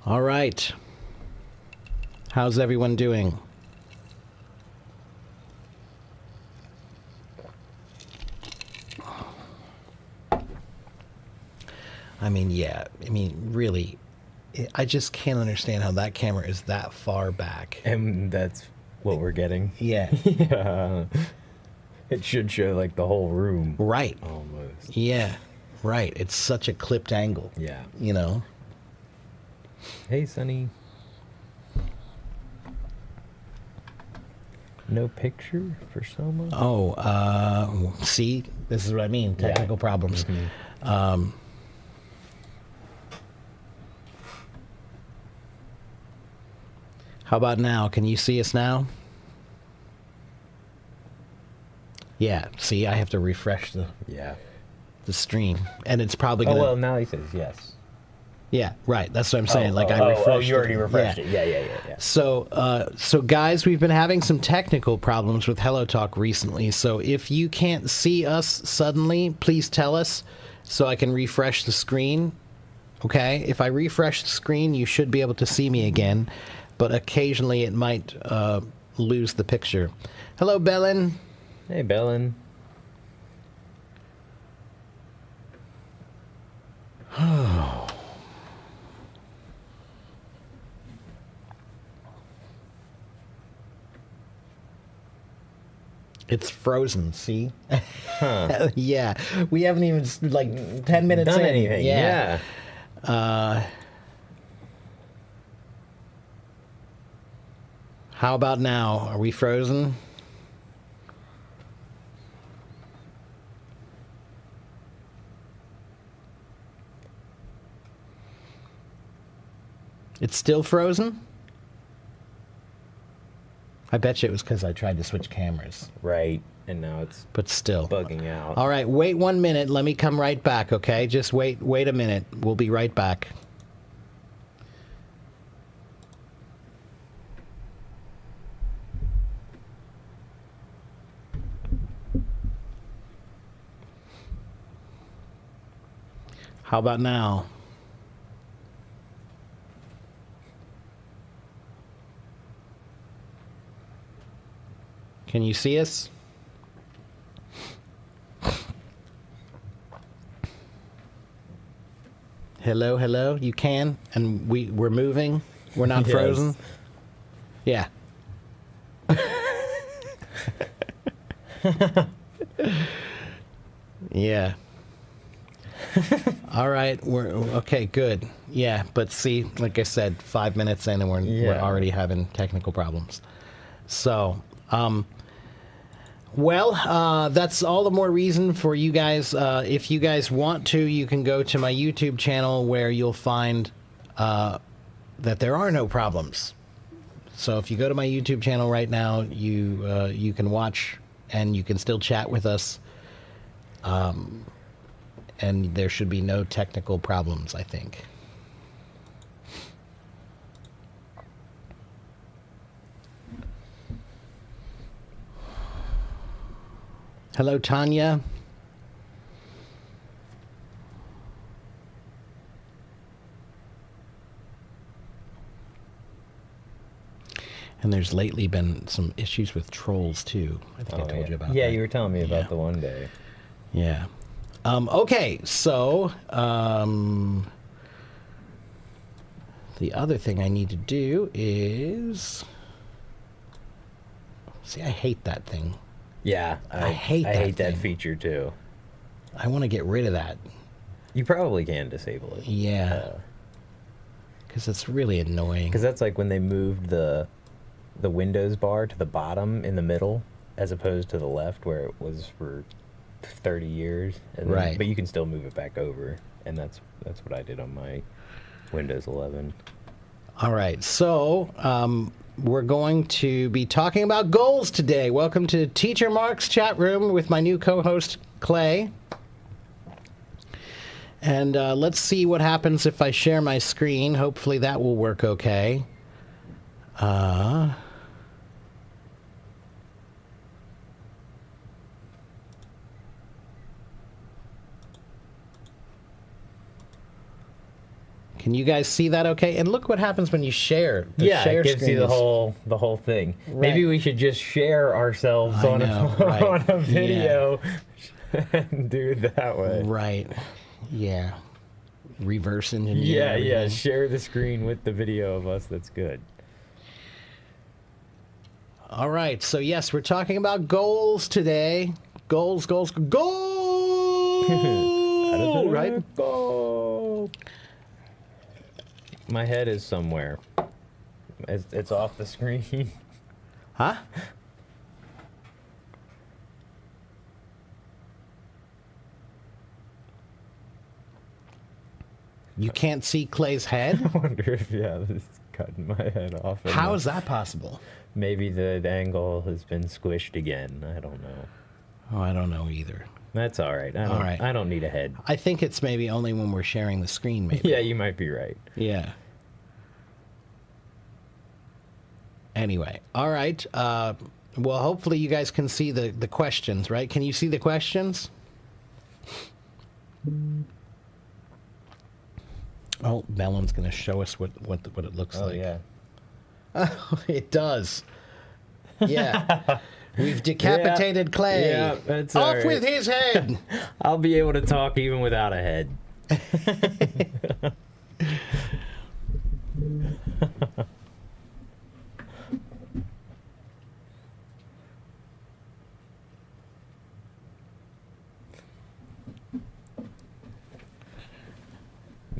All right. How's everyone doing? I mean, yeah. I mean, really, I just can't understand how that camera is that far back. And that's what we're getting. Yeah. Yeah. It should show like the whole room. Right. Almost. Yeah. Right. It's such a clipped angle. Yeah. You know? Hey, Sonny. No picture for Soma? Oh, see? This is what I mean. Technical problems. Mm-hmm. How about now? Can you see us now? Yeah. See, I have to refresh the stream. And it's probably going to... Oh, well, now he says yes. Yeah, right. That's what I'm saying. I refreshed Oh, you already refreshed it. Yeah. So guys, we've been having some technical problems with HelloTalk recently. So if you can't see us suddenly, please tell us so I can refresh the screen. Okay? If I refresh the screen, you should be able to see me again. But occasionally it might lose the picture. Hello, Bellin. Hey, Bellin. It's frozen, see? Huh. Yeah. We haven't even, like, 10 minutes Done in. anything. Yeah. How about now? Are we frozen? It's still frozen? I bet you it was because I tried to switch cameras. Right. And now it's But still. bugging out. All right, wait 1 minute. Let me come right back, okay? Just wait a minute. We'll be right back. How about now? Can you see us? Hello, hello. You can, and we're moving. We're not Yes. frozen. Yeah. Yeah. All right. We're okay. Good. Yeah, but see, like I said, 5 minutes in, and we're Yeah. already having technical problems. So, well, that's all the more reason for you guys. If you guys want to, you can go to my YouTube channel where you'll find that there are no problems. So if you go to my YouTube channel right now, you can watch and you can still chat with us. And there should be no technical problems, I think. Hello, Tanya. And there's lately been some issues with trolls, too. I think I told you about that. Yeah, you were telling me about the one day. Yeah. Okay, so the other thing I need to do is... See, I hate that thing. Yeah, I hate that that thing. feature too. I want to get rid of that. You probably can disable it. Yeah. Because it's really annoying. Because that's like when they moved the Windows bar to the bottom in the middle, as opposed to the left where it was for 30 years. And then, Right. But you can still move it back over, and that's what I did on my Windows 11. All right, so we're going to be talking about goals today. Welcome to Teacher Mark's chat room with my new co-host, Clay. And let's see what happens if I share my screen. Hopefully that will work okay. Can you guys see that okay? And look what happens when you share. The Yeah, share it gives screen you is- the whole thing. Maybe Right. we should just share ourselves I on know, a right. on a video and do it that way. Right. Yeah. Reverse engineer. Yeah, yeah. everything. Share the screen with the video of us. That's good. All right. So yes, we're talking about goals today. Goals. Right. Go. My head is somewhere. It's off the screen. Huh? You can't see Clay's head? I wonder if this is cutting my head off. and How is that possible? Maybe the angle has been squished again. I don't know. Oh, I don't know either. That's all right. All right. I don't need a head. I think it's maybe only when we're sharing the screen, maybe. Yeah, you might be right. Yeah. Anyway, all right. Well, hopefully you guys can see the questions, right? Can you see the questions? Oh, Bellum's going to show us what it looks Oh like. yeah. It does. Yeah. We've decapitated Clay. Yeah, that's all Off right. with his head. I'll be able to talk even without a head.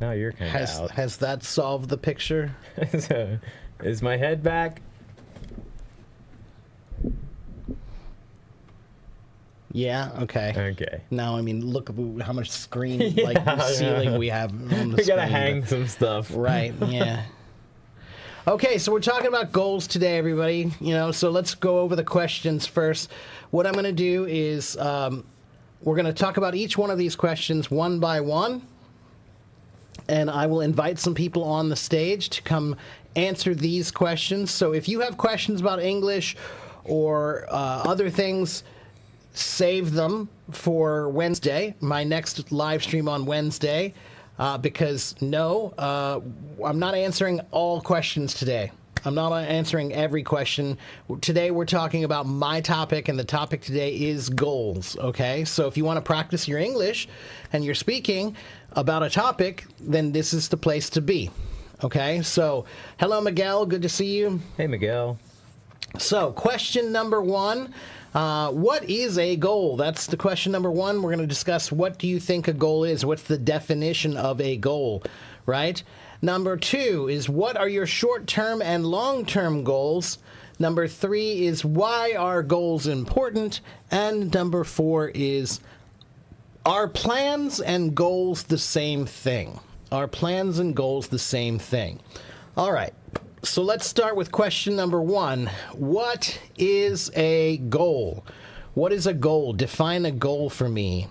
Now you're kind of out. Has that solved the picture? So, is my head back? Yeah. Okay. Okay. Now, I mean, look at how much screen, Yeah, like ceiling yeah. we have on the We gotta screen, hang but- some stuff. Right. Yeah. Okay, so we're talking about goals today, everybody. So let's go over the questions first. What I'm going to do is we're going to talk about each one of these questions one by one, and I will invite some people on the stage to come answer these questions. So if you have questions about English or other things, save them for Wednesday, my next live stream on Wednesday, because I'm not answering all questions today. I'm not answering every question. Today we're talking about my topic, and the topic today is goals, okay? So if you want to practice your English and you're speaking about a topic, then this is the place to be, okay? So, hello, Miguel. Good to see you. Hey, Miguel. So, question number one. What is a goal? That's the question number one. We're going to discuss what do you think a goal is? What's the definition of a goal, right? Number two is what are your short-term and long-term goals? Number three is why are goals important? And number four is are plans and goals the same thing? Are plans and goals the same thing? All right. So let's start with question number one. What is a goal? What is a goal? Define a goal for me.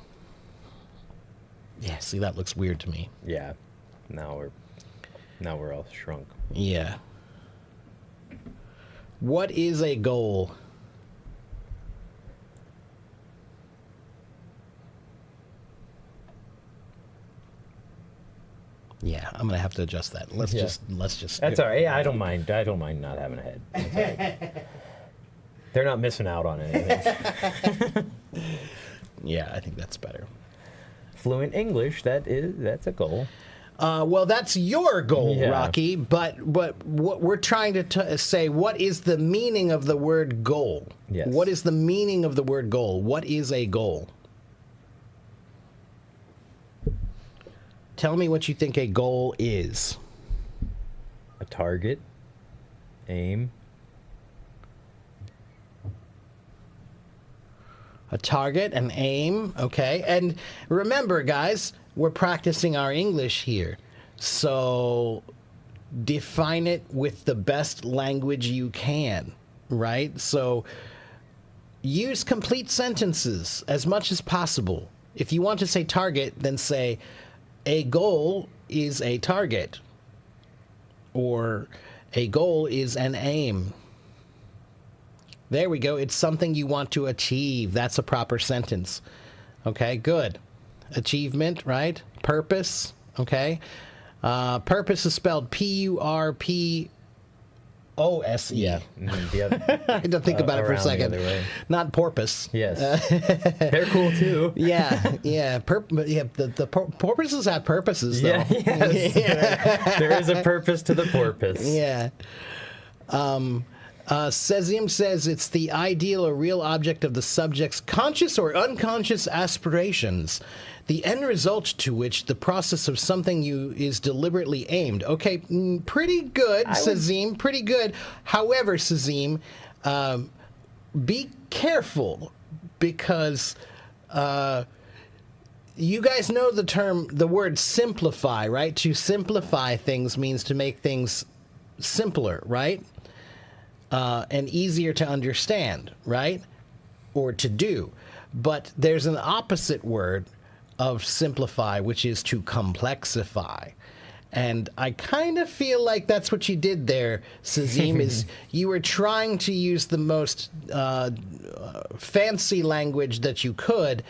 Yeah, see, that looks weird to me. Yeah. Now we're all shrunk. Yeah. What is a goal? Yeah, I'm gonna have to adjust that. Let's Yeah. just. That's all right. Yeah, I don't mind. I don't mind not having a head. That's all right. They're not missing out on anything. Yeah, I think that's better. Fluent English. That's a goal. Well, that's your goal, Yeah. Rocky. But what we're trying to say, what is the meaning of the word goal? Yes. What is the meaning of the word goal? What is a goal? Tell me what you think a goal is. A target. Aim. A target, an aim, okay? And remember, guys, we're practicing our English here. So define it with the best language you can, right? So use complete sentences as much as possible. If you want to say target, then say a goal is a target, or a goal is an aim. There we go. It's something you want to achieve. That's a proper sentence. Okay, good. Achievement, right? Purpose, okay? Purpose is spelled Purpose. Yeah. The other, I had to think about it for a around the second. other way. Not porpoise. Yes. They're cool too. Yeah, yeah. The porpoises have purposes, though. Yeah, yes. There is a purpose to the porpoise. Yeah. Sezim says it's the ideal or real object of the subject's conscious or unconscious aspirations, the end result to which the process of something is deliberately aimed. Okay, pretty good, Sezim, pretty good. However, Sezim, be careful because you guys know the word simplify, right? To simplify things means to make things simpler, right? And easier to understand, right? Or to do. But there's an opposite word of simplify, which is to complexify. And I kind of feel like that's what you did there, Sazim, is you were trying to use the most fancy language that you could,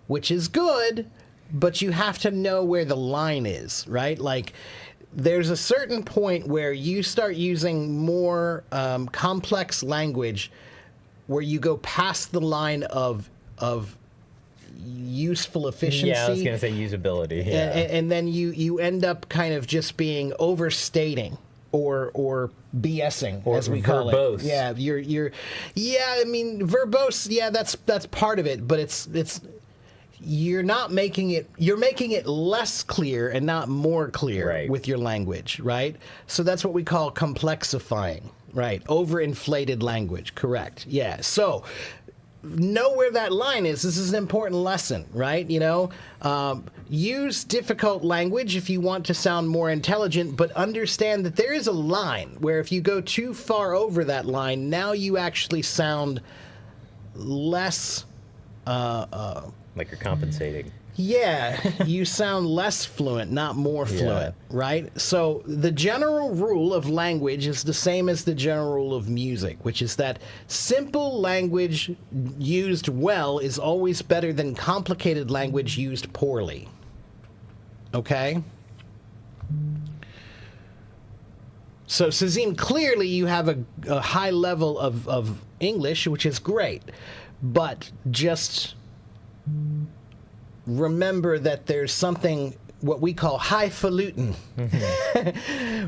which is good, but you have to know where the line is, right? Like, there's a certain point where you start using more complex language where you go past the line of useful efficiency. Yeah, I was going to say usability. Yeah. And then you end up kind of just being overstating or BSing, or as we call verbose. it. Yeah, I mean, verbose, yeah, that's part of it, but it's you're making it less clear and not more clear right. with your language, right? So that's what we call complexifying, right? Overinflated language, correct. Yeah. So know where that line is. This is an important lesson, right? You know, use difficult language if you want to sound more intelligent, but understand that there is a line where if you go too far over that line, now you actually sound less like you're compensating. Yeah, you sound less fluent, not more fluent, right? So the general rule of language is the same as the general rule of music, which is that simple language used well is always better than complicated language used poorly. Okay? So, Sazim, clearly you have a high level of English, which is great, but just remember that there's something what we call highfalutin,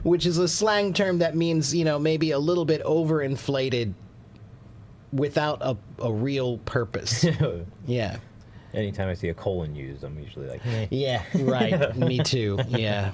which is a slang term that means, you know, maybe a little bit overinflated without a real purpose. Yeah. Anytime I see a colon used, I'm usually like, Yeah, right. Me too. Yeah.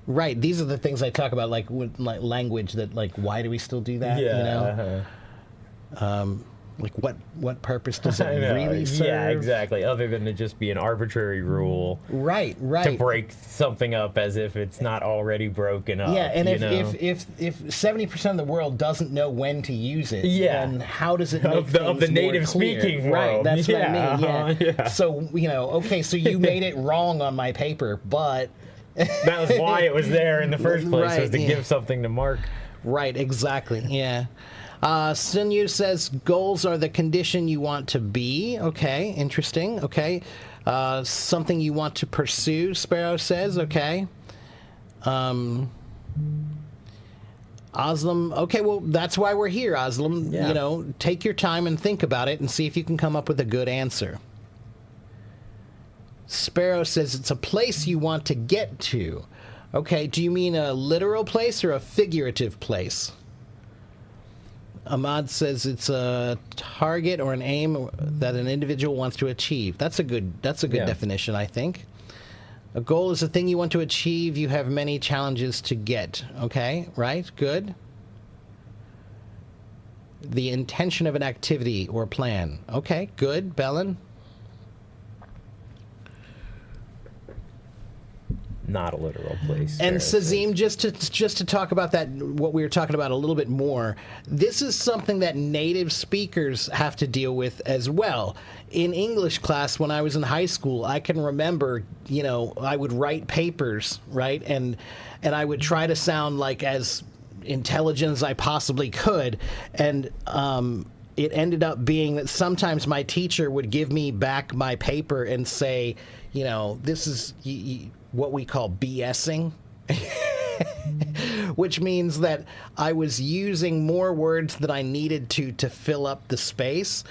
Right. These are the things I talk about, like with like language that, like, why do we still do that? Yeah. You know? Like, what purpose does it really serve? Yeah, exactly. Other than to just be an arbitrary rule. Right. To break something up as if it's not already broken up. Yeah, and if 70% of the world doesn't know when to use it, then how does it make of the native speaking world? Right, that's what I mean. Yeah. Yeah. So, you know, okay, so you made it wrong on my paper, but that was why it was there in the first place, Right, was to give something to mark. Right, exactly. Yeah. Sunyu says goals are the condition you want to be. Okay, interesting. Okay. Something you want to pursue, Sparrow says. Okay. Oslam, okay, well, that's why we're here, Oslam. Yeah. You know, take your time and think about it and see if you can come up with a good answer. Sparrow says it's a place you want to get to. Okay, do you mean a literal place or a figurative place? Ahmad says it's a target or an aim that an individual wants to achieve. That's a good definition, I think. A goal is a thing you want to achieve. You have many challenges to get. Okay, right? Good. The intention of an activity or plan. Okay, good. Bellin? Not a literal place. And Sazim, just to talk about that, what we were talking about a little bit more, this is something that native speakers have to deal with as well. In English class, when I was in high school, I can remember, you know, I would write papers, right? And I would try to sound like as intelligent as I possibly could. And it ended up being that sometimes my teacher would give me back my paper and say, you know, this is what we call BSing. which means that I was using more words than I needed to fill up the space,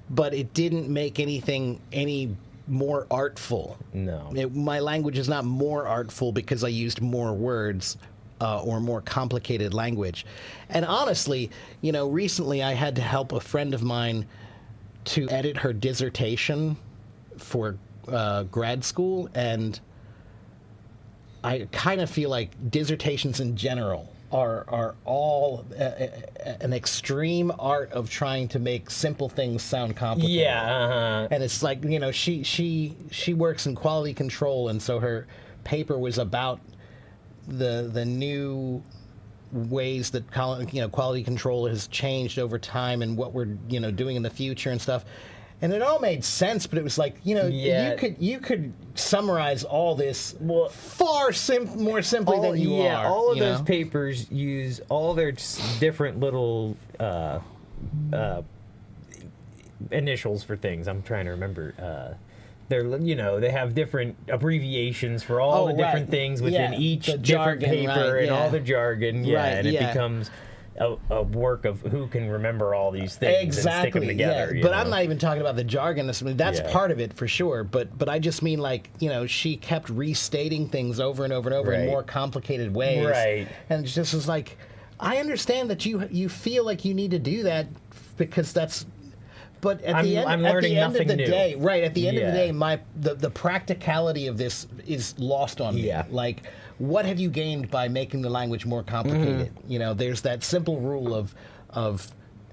but it didn't make anything any more artful. No. My language is not more artful because I used more words or more complicated language. And honestly, recently I had to help a friend of mine to edit her dissertation for grad school, and I kind of feel like dissertations in general are all an extreme art of trying to make simple things sound complicated. Yeah. And it's like, she works in quality control, and so her paper was about the new ways that quality control has changed over time and what we're doing in the future and stuff. And it all made sense, but it was like, you could summarize all this far more simply than you are. All of those papers use all their different little initials for things. I'm trying to remember. They have different abbreviations for all the different things within each different jargon, paper right, and all the jargon. Yeah, right, and it becomes a work of who can remember all these things and stick them together. Yeah. But I'm not even talking about the jargon. That's part of it for sure. But I just mean, like, she kept restating things over and over and over in more complicated ways. Right. And it just was like, I understand that you feel like you need to do that because that's. But at the end of the day, right? At the end of the day, the practicality of this is lost on me. Yeah. Like, what have you gained by making the language more complicated? There's that simple rule of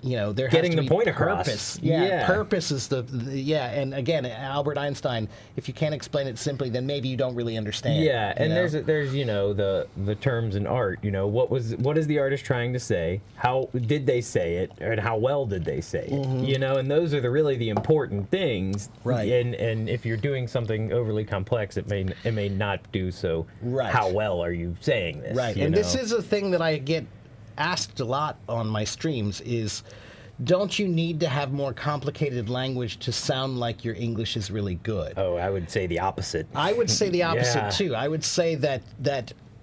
there getting has to the be point purpose. across. Yeah, purpose is and again, Albert Einstein. If you can't explain it simply, then maybe you don't really understand. Yeah, and there's the terms in art. What is the artist trying to say? How did they say it, and how well did they say it? And those are really the important things. Right. And if you're doing something overly complex, it may not do so. Right. How well are you saying this? Right. And this is a thing that I get asked a lot on my streams is, don't you need to have more complicated language to sound like your English is really good? Oh, I would say the opposite. I would say the opposite too. I would say that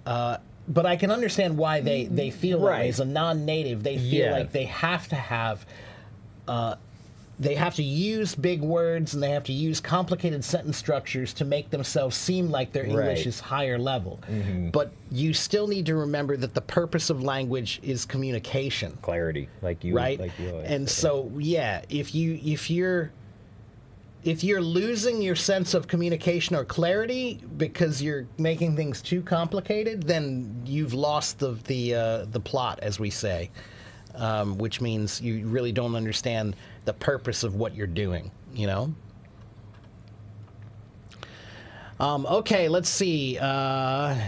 but I can understand why they feel like, as a non-native, they feel like they have to have they have to use big words and they have to use complicated sentence structures to make themselves seem like their English is higher level. But you still need to remember that the purpose of language is communication. Clarity, like you always And say. so, if you're losing your sense of communication or clarity because you're making things too complicated, then you've lost the plot, as we say. Which means you really don't understand the purpose of what you're doing, Okay, let's see. Sparrow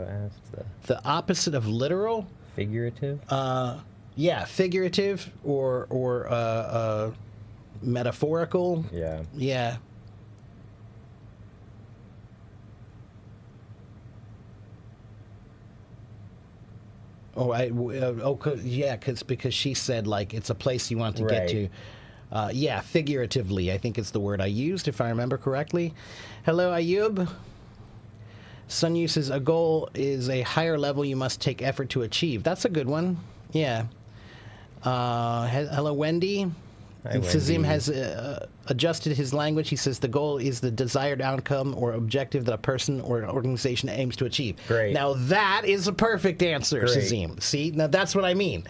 asked the opposite of literal? Figurative? Figurative or metaphorical. Yeah. Yeah. Because she said, like, it's a place you want to get to. Figuratively, I think it's the word I used, if I remember correctly. Hello, Ayub. Sunyu says, a goal is a higher level you must take effort to achieve. That's a good one. Yeah. Hello, Wendy. Hi, Sazim Wendy. has adjusted his language. He says the goal is the desired outcome or objective that a person or organization aims to achieve. Great. Now that is a perfect answer, Great. Sazim. See, now that's what I mean.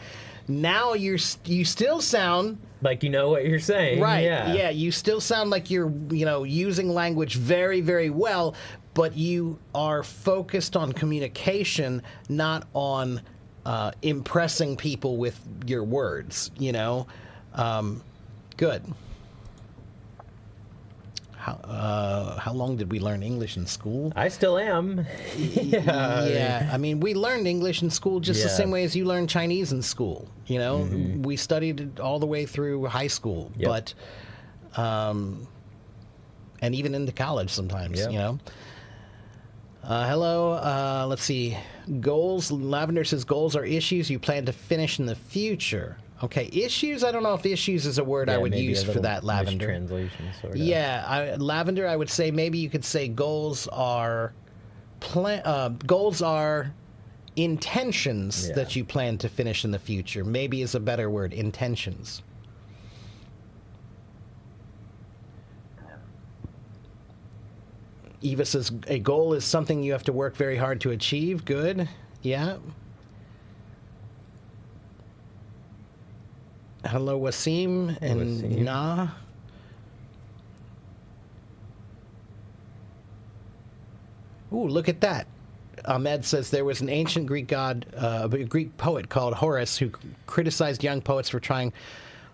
Now you still sound like you know what you're saying. right. Yeah. You still sound like you're using language very, very well, but you are focused on communication, not on impressing people with your words. Good. How long did we learn English in school? I still am. Yeah, I mean, we learned English in school just the Yeah. same way as you learn Chinese in school. We studied it all the way through high school, Yep. but and even into college sometimes. Yep. Hello. Let's see. Goals. Lavender says goals are issues you plan to finish in the future. Okay, issues. I don't know if issues is a word I would use for that, Lavender. Translation, sort of. Yeah, Lavender. I would say maybe you could say goals are goals are intentions Yeah. that you plan to finish in the future. Maybe is a better word, intentions. Eva says a goal is something you have to work very hard to achieve. Good. Yeah. Hello, Wasim and Wasim. Nah. Ooh, look at that. Ahmed says there was an ancient Greek god, a Greek poet called Horace, who criticized young poets for trying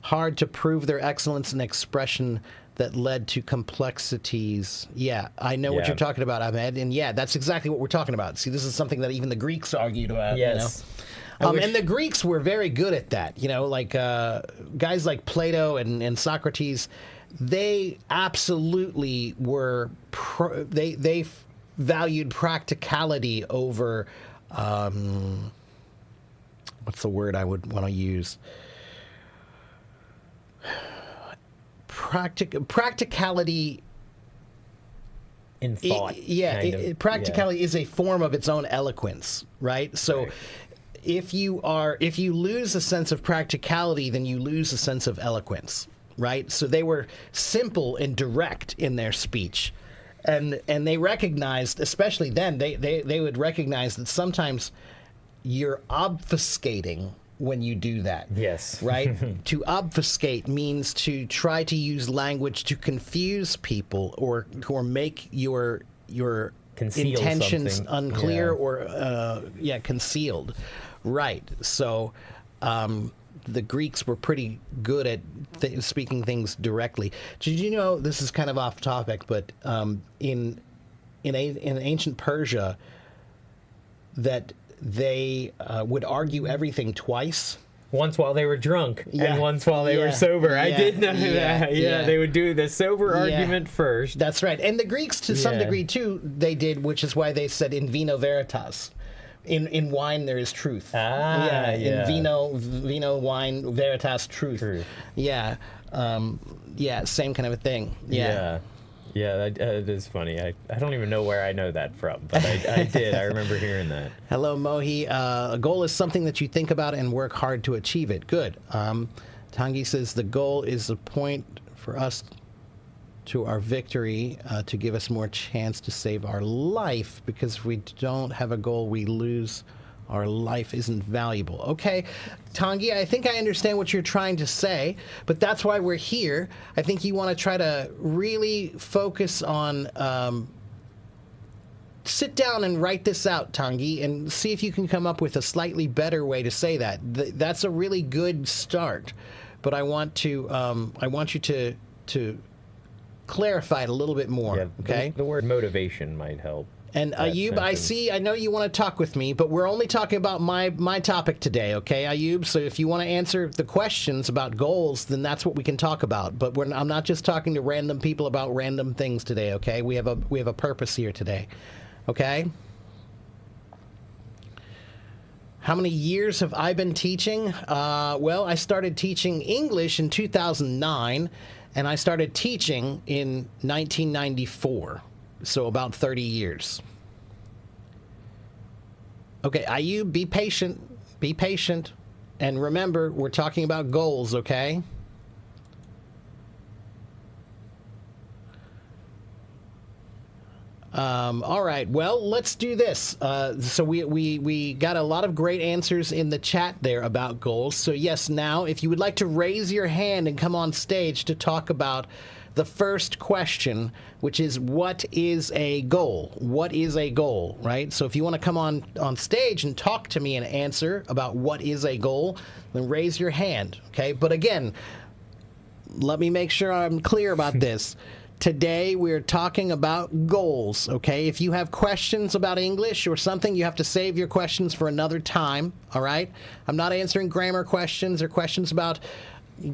hard to prove their excellence in expression that led to complexities. Yeah, I know what Yeah. you're talking about, Ahmed. And yeah, that's exactly what we're talking about. See, this is something that even the Greeks argued about. Yes. You know? I wish- And the Greeks were very good at that. You know, like guys like Plato and Socrates, they absolutely were, they valued practicality over, what's the word I would want to use? Practicality. In thought. kind of. Practicality is a form of its own eloquence, right? So Right. if you lose a sense of practicality, then you lose a sense of eloquence, right? So they were simple and direct in their speech. And they recognized, especially then, they would recognize that sometimes you're obfuscating when you do that. Yes. Right? To obfuscate means to try to use language to confuse people or make your Conceal intentions something. unclear Yeah. or concealed. Right. So the Greeks were pretty good at speaking things directly. Did you know, this is kind of off topic, but in ancient Persia, that they would argue everything twice. Once while they were drunk, Yeah. and once while they were Yeah. sober. I Yeah. did know Yeah. that. Yeah. They would do the sober argument first. That's right. And the Greeks, to some Yeah. degree, too, they did, which is why they said in vino veritas. In wine, there is truth. Ah, yeah. In vino, wine, veritas, truth. Truth. Yeah. Same kind of a thing. Yeah. Yeah, that is funny. I don't even know where I know that from, but I did. I remember hearing that. Hello, Mohi. A goal is something that you think about and work hard to achieve it. Good. Tangi says the goal is a point for us to our victory to give us more chance to save our life, because if we don't have a goal, we lose. Our life isn't valuable. Okay, Tangi, I think I understand what you're trying to say, but that's why we're here. I think you want to try to really focus on sit down and write this out, Tangi, and see if you can come up with a slightly better way to say that. That's a really good start, but I want you to clarify it a little bit more. Yeah, Okay. the word motivation might help. And that Ayub, sentence. I know you want to talk with me, but we're only talking about my topic today, okay, Ayub? So if you want to answer the questions about goals, then that's what we can talk about. But I'm not just talking to random people about random things today, okay? We have a purpose here today, okay? How many years have I been teaching? Well, I started teaching English in 2009, and I started teaching in 1994. So about 30 years. Okay, Ayub, be patient. Be patient. And remember, we're talking about goals, okay? All right, well, let's do this. So we got a lot of great answers in the chat there about goals. So yes, now, if you would like to raise your hand and come on stage to talk about the first question, which is, what is a goal? What is a goal, right? So if you want to come on stage and talk to me and answer about what is a goal, then raise your hand, okay? But again, let me make sure I'm clear about this. Today, we're talking about goals, okay? If you have questions about English or something, you have to save your questions for another time, all right? I'm not answering grammar questions or questions about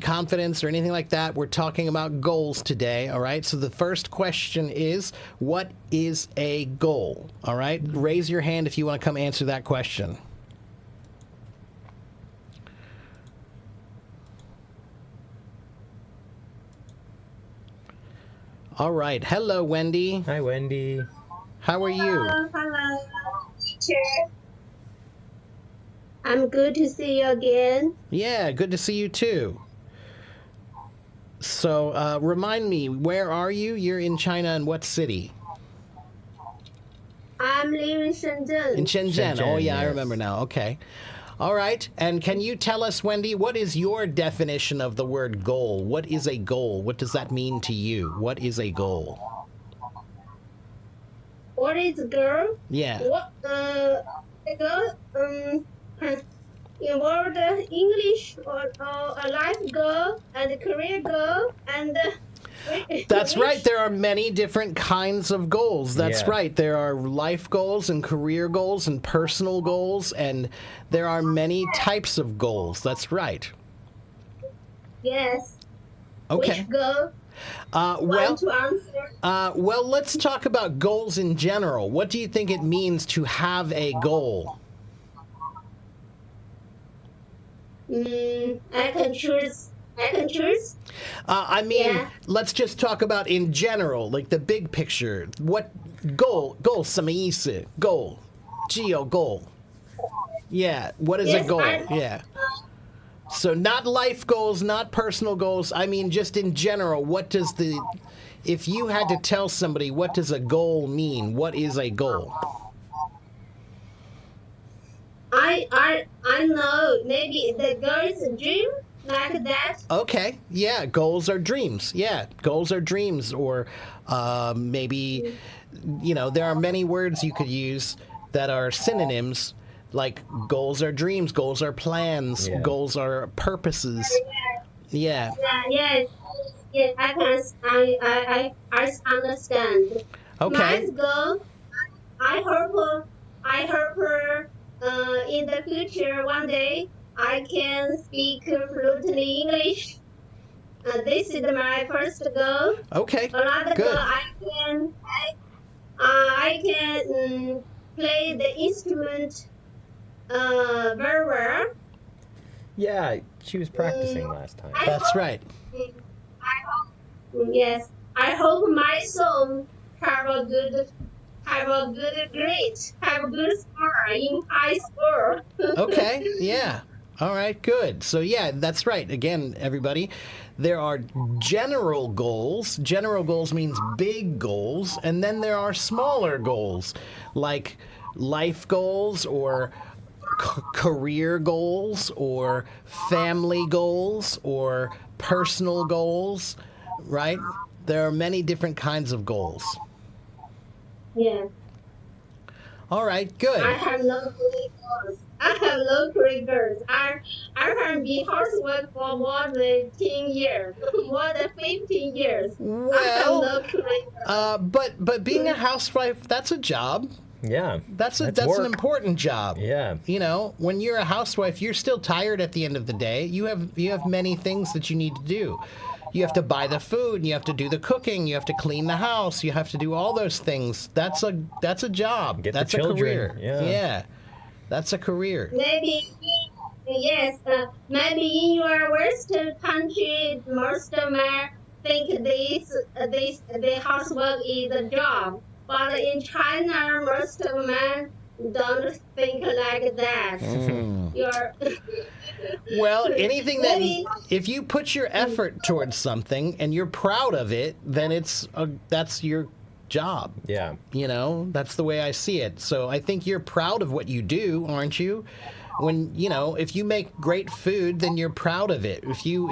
confidence or anything like that. We're talking about goals today, all right? So the first question is, what is a goal, all right? Raise your hand if you want to come answer that question. All right. Hello, Wendy. Hi, Wendy. How are you? Hello. teacher. I'm good to see you again. Yeah, good to see you too. So, remind me, where are you? You're in China, and what city? I'm living in Shenzhen. In Shenzhen. Oh, Shenzhen, yeah, I yes. remember now. Okay. All right. And can you tell us, Wendy, what is your definition of the word goal? What is a goal? What does that mean to you? What is a goal? What is a girl? Yeah. What a girl involved English or a life goal and a career goal and That's right. There are many different kinds of goals. That's Yeah. right. There are life goals and career goals and personal goals, and there are many types of goals. That's right. Yes. Okay. Which goal? Well, Want to answer? well, let's talk about goals in general. What do you think it means to have a goal? I can choose. I can choose. I mean, Yeah. let's just talk about in general, like the big picture. What goal? Goal 什么意思? Goal. Geo goal. Yeah. What is a Yes, goal? I- Yeah. So not life goals, not personal goals. I mean, just in general, what does the, if you had to tell somebody, what does a goal mean? What is a goal? I know maybe the girl's dream like that. Okay, yeah, goals are dreams. Yeah, goals are dreams, or maybe, you know, there are many words you could use that are synonyms, like goals are dreams, goals are plans, Yeah. goals are purposes. Yeah, Yes. Yes. I understand. okay, My goal. I hope in the future one day I can speak fluently English. This is my first goal. okay, Another good. goal I can play the instrument very well. Yeah, she was practicing last time. That's right. I hope, yes, I hope my son have a good score in high school. Okay, yeah. All right, good. So, yeah, that's right. Again, everybody, there are general goals. General goals means big goals. And then there are smaller goals, like life goals or career goals or family goals or personal goals, right? There are many different kinds of goals. Yeah, All right, I good. have no career goals. I have no career goals. I have been housewife for more than 10 years, more than 15 years. I have Well, no career goals. but being a housewife, that's a job. Yeah. That's an work. important job. Yeah. You know, when you're a housewife, you're still tired at the end of the day. You have many things that you need to do. You have to buy the food, you have to do the cooking, you have to clean the house, you have to do all those things. That's a job. Get the That's a children, career. yeah. That's a career. Maybe, yes, maybe in your Western country, most of men think the housework is a job. But in China, most of men don't think like that. You're, Well, anything that Maybe- if you put your effort towards something and you're proud of it, then that's your job. Yeah. You know, that's the way I see it. So I think you're proud of what you do, aren't you? When, you know, if you make great food, then you're proud of it. If you're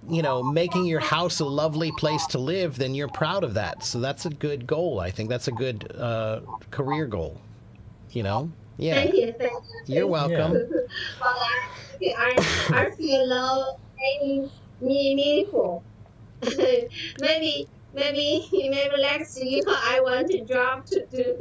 you know, making your house a lovely place to live, then you're proud of that. So that's a good goal. I think that's a good career goal. You know? Yeah. thank you. You're welcome. But I feel low meaningful. maybe next year I want to job to do.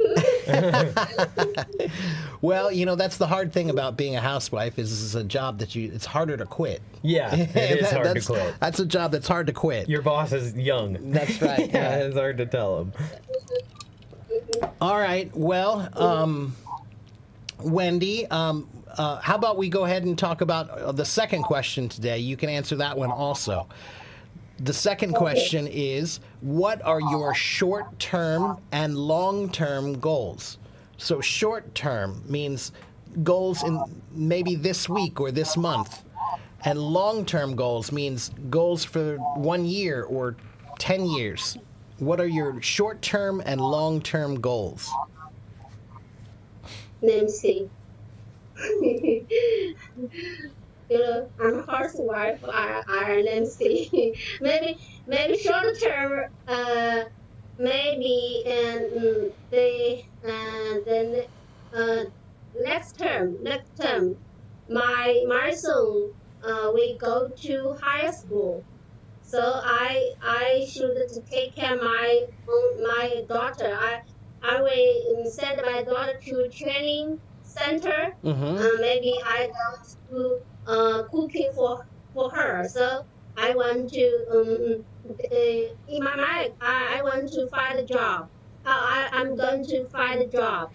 Well, you know, that's the hard thing about being a housewife is it's a job that it's harder to quit. Yeah. It is hard to quit. That's a job that's hard to quit. Your boss is young. That's right. Yeah, Yeah. it's hard to tell him. All right. Well, Wendy, how about we go ahead and talk about the second question today? You can answer that one also. The second question is, what are your short-term and long-term goals? So short-term means goals in maybe this week or this month. And long-term goals means goals for 1 year or 10 years. What are your short-term and long-term goals? Let me see. I'm a housewife. Let me see. maybe short term. Maybe and then next term. My son we go to high school. So I should take care of my daughter. I will send my daughter to training center. Mm-hmm. Maybe I go to cooking for her. So I want to in my mind I want to find a job. I'm going to find a job.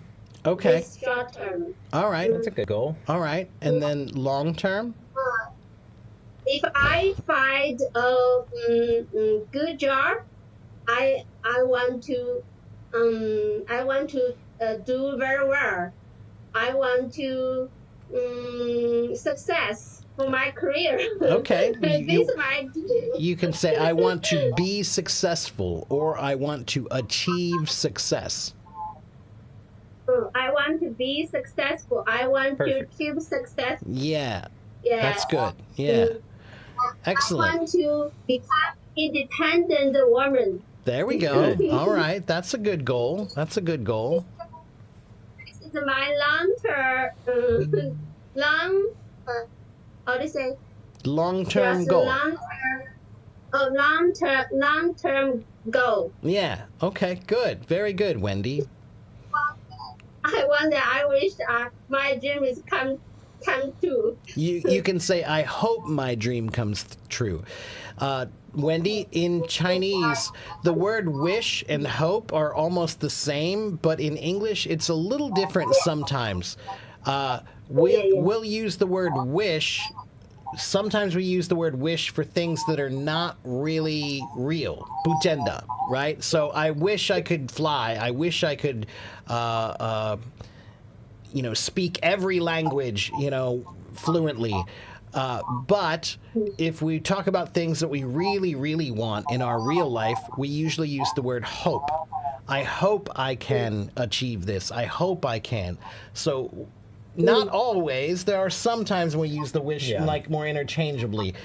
Okay. This short term. All right. That's a good goal. All right. And then long-term? If I find a good job, I want to do very well. I want to success for my career. Okay. This is my You can say, I want to be successful, or I want to achieve success. I want to be successful. I want Perfect. to achieve success. Yeah. Yeah. That's good. Yeah. I Excellent. want to become independent woman. There we go. Good. All right. That's a good goal. That's a good goal. This is my how do you say? Long-term Yes, goal. long-term goal. Yeah. Okay. Good. Very good, Wendy. I wish my dream is come true. You can say, I hope my dream comes true. Wendy, in Chinese, the word wish and hope are almost the same, but in English, it's a little different sometimes. We'll use the word wish. Sometimes we use the word wish for things that are not really real. 不见得, right? So I wish I could fly. I wish I could, speak every language, fluently. But if we talk about things that we really, really want in our real life, we usually use the word hope. I hope I can achieve this. I hope I can. So not always. There are some times when we use the wish Yeah. like more interchangeably.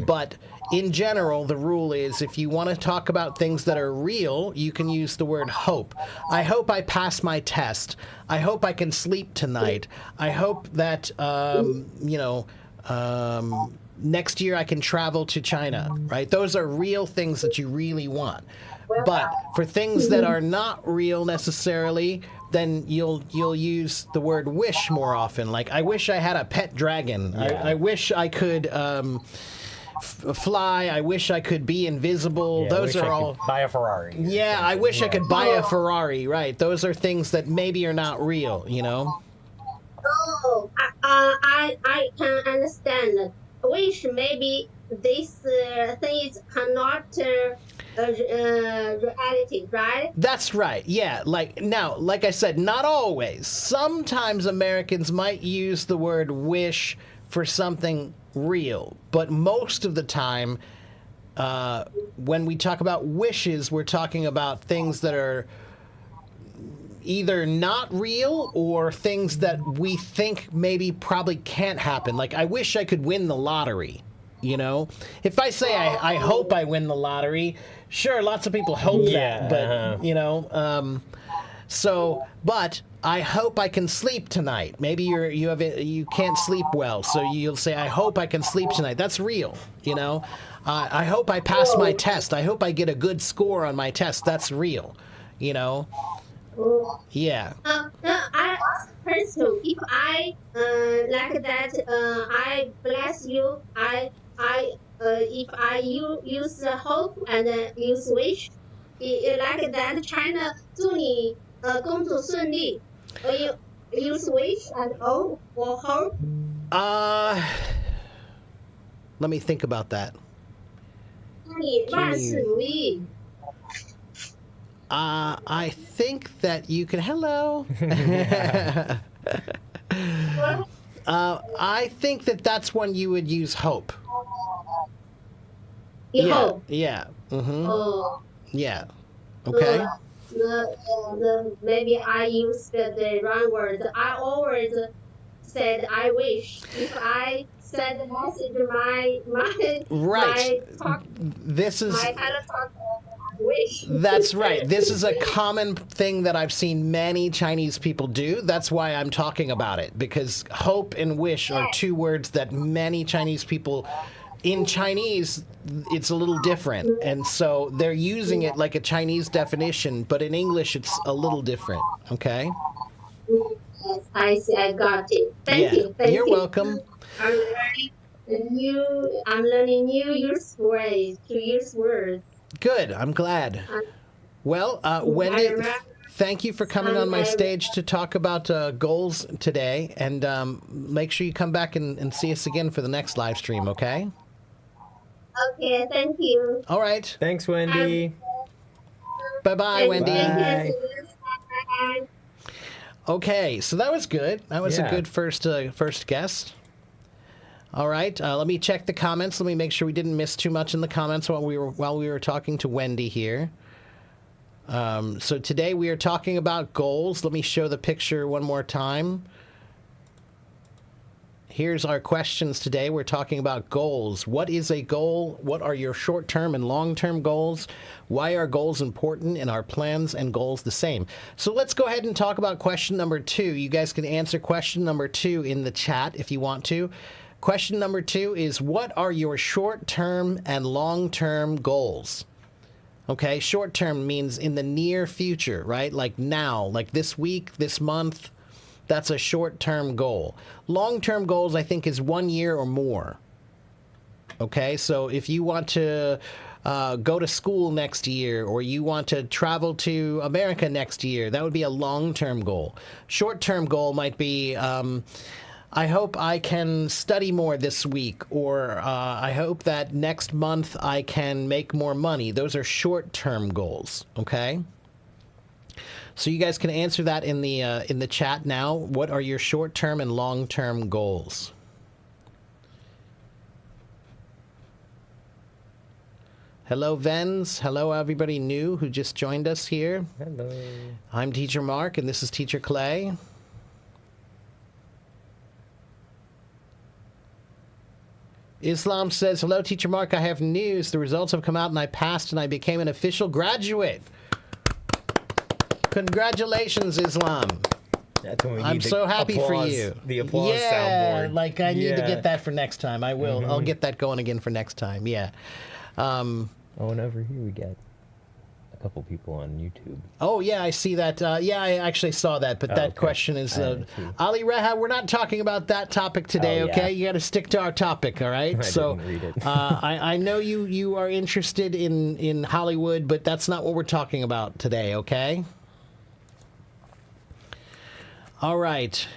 But in general, the rule is if you want to talk about things that are real, you can use the word hope. I hope I pass my test. I hope I can sleep tonight. I hope that, next year I can travel to China, right? Those are real things that you really want. But for things that are not real necessarily, then you'll use the word wish more often. Like, I wish I had a pet dragon. Yeah. I wish I could fly. I wish I could be invisible. Yeah, Those wish are I all. could buy a Ferrari. Yeah, I wish I could buy a Ferrari. Right. Those are things that maybe are not real. Oh, I can understand. Wish maybe this things cannot reality, right? That's right. Yeah. Like I said, not always. Sometimes Americans might use the word wish for something real, but most of the time, when we talk about wishes, we're talking about things that are either not real or things that we think maybe probably can't happen. Like, I wish I could win the lottery. If I say I hope I win the lottery, sure, lots of people hope Yeah, that, but but I hope I can sleep tonight. Maybe you can't sleep well, so you'll say I hope I can sleep tonight. That's real, I hope I pass my test. I hope I get a good score on my test. That's real, Yeah. I ask person if I like that. I bless you. If I use hope and use wish, like that China 祝你工作顺利. You use wish and hope or hope. Let me think about that. 你万事如意。 I think that you can. Hello. I think that that's when you would use hope. 以后 Yeah. Mm-hmm. 哦 Yeah. Okay. Maybe I used the wrong word. I always said I wish. If I said the message, my Right. talk, This is. my kind of talk, I wish. That's right. This is a common thing that I've seen many Chinese people do. That's why I'm talking about it, because hope and wish are two words that many Chinese people, in Chinese, it's a little different. And so they're using it like a Chinese definition, but in English, it's a little different. Okay? Yes, I see. I got it. Thank you. Thank You're you. welcome. I'm learning new. I'm learning new use words to use words. Good. I'm glad. Well, Wendy, thank you for coming on my stage to talk about goals today. And make sure you come back and see us again for the next live stream, okay? Okay, thank you. All right. Thanks, Wendy. Bye-bye, Wendy. Bye. Bye. Okay, so that was good. That was a Yeah. good first guest. All right, let me check the comments. Let me make sure we didn't miss too much in the comments while we were talking to Wendy here. So today we are talking about goals. Let me show the picture one more time. Here's our questions today. We're talking about goals. What is a goal? What are your short-term and long-term goals? Why are goals important and are plans and goals the same? So let's go ahead and talk about question number 2. You guys can answer question number 2 in the chat if you want to. Question number 2 is, what are your short-term and long-term goals? Okay, short-term means in the near future, right? Like now, like this week, this month. That's a short-term goal. Long-term goals, I think, is 1 year or more. Okay, so if you want to go to school next year, or you want to travel to America next year, that would be a long-term goal. Short-term goal might be, I hope I can study more this week, or I hope that next month I can make more money. Those are short-term goals, okay? So you guys can answer that in the chat now. What are your short-term and long-term goals? Hello, Vens. Hello, everybody new who just joined us here. Hello. I'm Teacher Mark, and this is Teacher Clay. Islam says, hello, Teacher Mark. I have news. The results have come out, and I passed, and I became an official graduate. Congratulations, Islam. That's when we need I'm the so happy for applause- you. The applause yeah, soundboard. like I need to Yeah. get that for next time. I will. I'll get that going again for next time. Yeah. Oh, and over here we got a couple people on YouTube. Oh, yeah, I see that. Yeah, I actually saw that, but that okay. question is... I didn't see. Ali Reha, we're not talking about that topic today, Oh, yeah. okay? You got to stick to our topic, all right? I so, didn't read it. I know you are interested in Hollywood, but that's not what we're talking about today, okay? All right.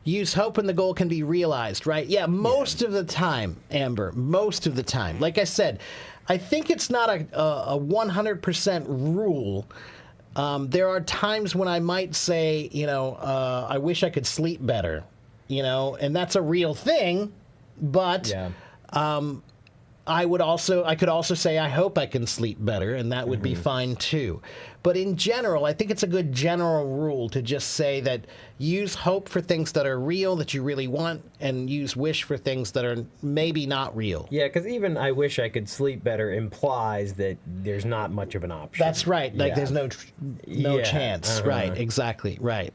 Use hope and the goal can be realized, right? Yeah, most of the time, Amber, most of the time. Like I said, I think it's not a 100% rule. There are times when I might say, I wish I could sleep better, and that's a real thing, but... Yeah. I could also say I hope I can sleep better, and that would be fine too. But in general, I think it's a good general rule to just say that use hope for things that are real, that you really want, and use wish for things that are maybe not real. Yeah, because even I wish I could sleep better implies that there's not much of an option. That's right. Like Yeah. there's no Yeah, chance. uh-huh. Right. Exactly. Right.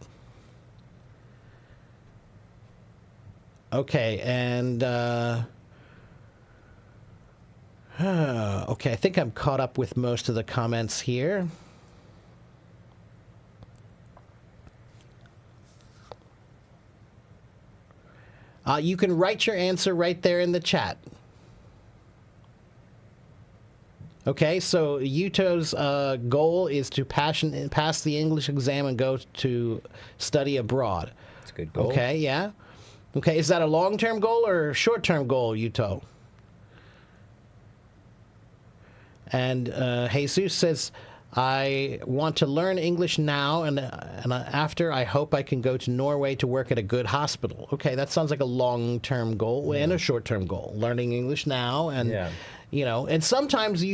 Okay. And okay, I think I'm caught up with most of the comments here. You can write your answer right there in the chat. Okay, so Yuto's goal is to pass the English exam and go to study abroad. It's a good goal. Okay, yeah. Okay, is that a long-term goal or a short-term goal, Yuto? And Jesus says, I want to learn English now, and after, I hope I can go to Norway to work at a good hospital. Okay, that sounds like a long-term goal and a short-term goal. Learning English now, and and sometimes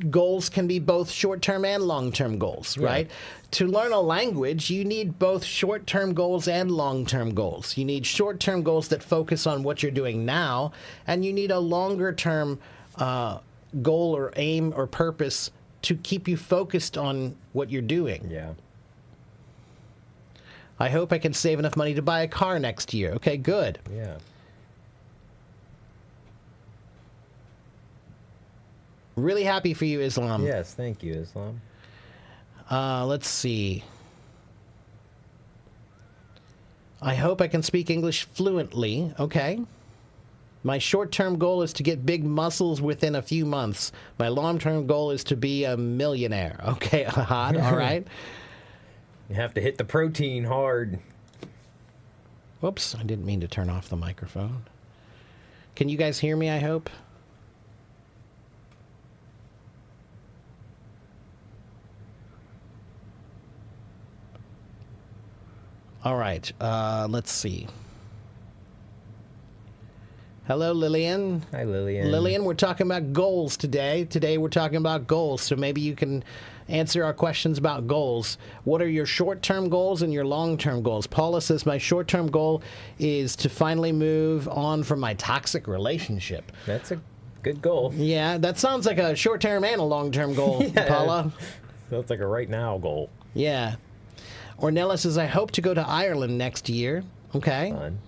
goals can be both short-term and long-term goals, right? To learn a language, you need both short-term goals and long-term goals. You need short-term goals that focus on what you're doing now, and you need a longer-term goal or aim or purpose to keep you focused on what you're doing. Yeah. I hope I can save enough money to buy a car next year. Okay, good. Yeah. Really happy for you, Islam. Yes, thank you, Islam. Let's see. I hope I can speak English fluently. Okay. My short-term goal is to get big muscles within a few months. My long-term goal is to be a millionaire. Okay, hot. All right. You have to hit the protein hard. Whoops, I didn't mean to turn off the microphone. Can you guys hear me, I hope? All right, let's see. Hello, Lillian. Hi, Lillian. Lillian, we're talking about goals today. Today we're talking about goals, so maybe you can answer our questions about goals. What are your short-term goals and your long-term goals? Paula says, my short-term goal is to finally move on from my toxic relationship. That's a good goal. Yeah, that sounds like a short-term and a long-term goal, Paula. Sounds like a right-now goal. Yeah. Ornella says, I hope to go to Ireland next year. Okay. Fun.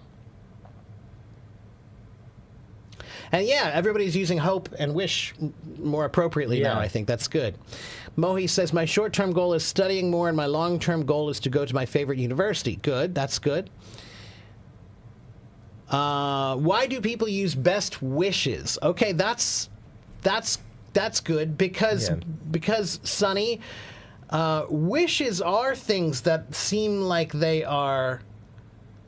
And yeah, everybody's using hope and wish more appropriately now, I think. That's good. Mohi says, my short-term goal is studying more, and my long-term goal is to go to my favorite university. Good. That's good. Why do people use best wishes? Okay, that's good because Sonny, wishes are things that seem like they are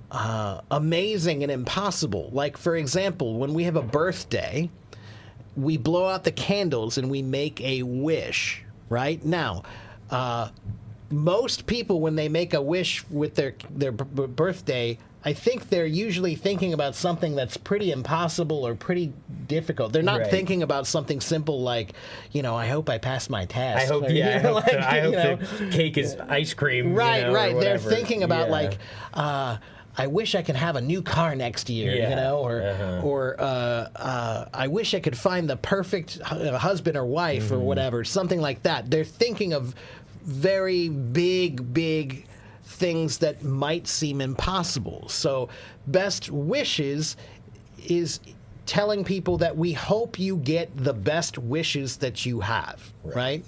amazing and impossible. Like, for example, when we have a birthday, we blow out the candles and we make a wish, right? Now, most people, when they make a wish with their birthday, I think they're usually thinking about something that's pretty impossible or pretty difficult. They're not thinking about something simple like, I hope I pass my test. I hope, or, I hope the cake is ice cream. Right, right. Or They're thinking about I wish I could have a new car next year, or I wish I could find the perfect husband or wife or whatever, something like that. They're thinking of very big things that might seem impossible. So best wishes is telling people that we hope you get the best wishes that you have, right?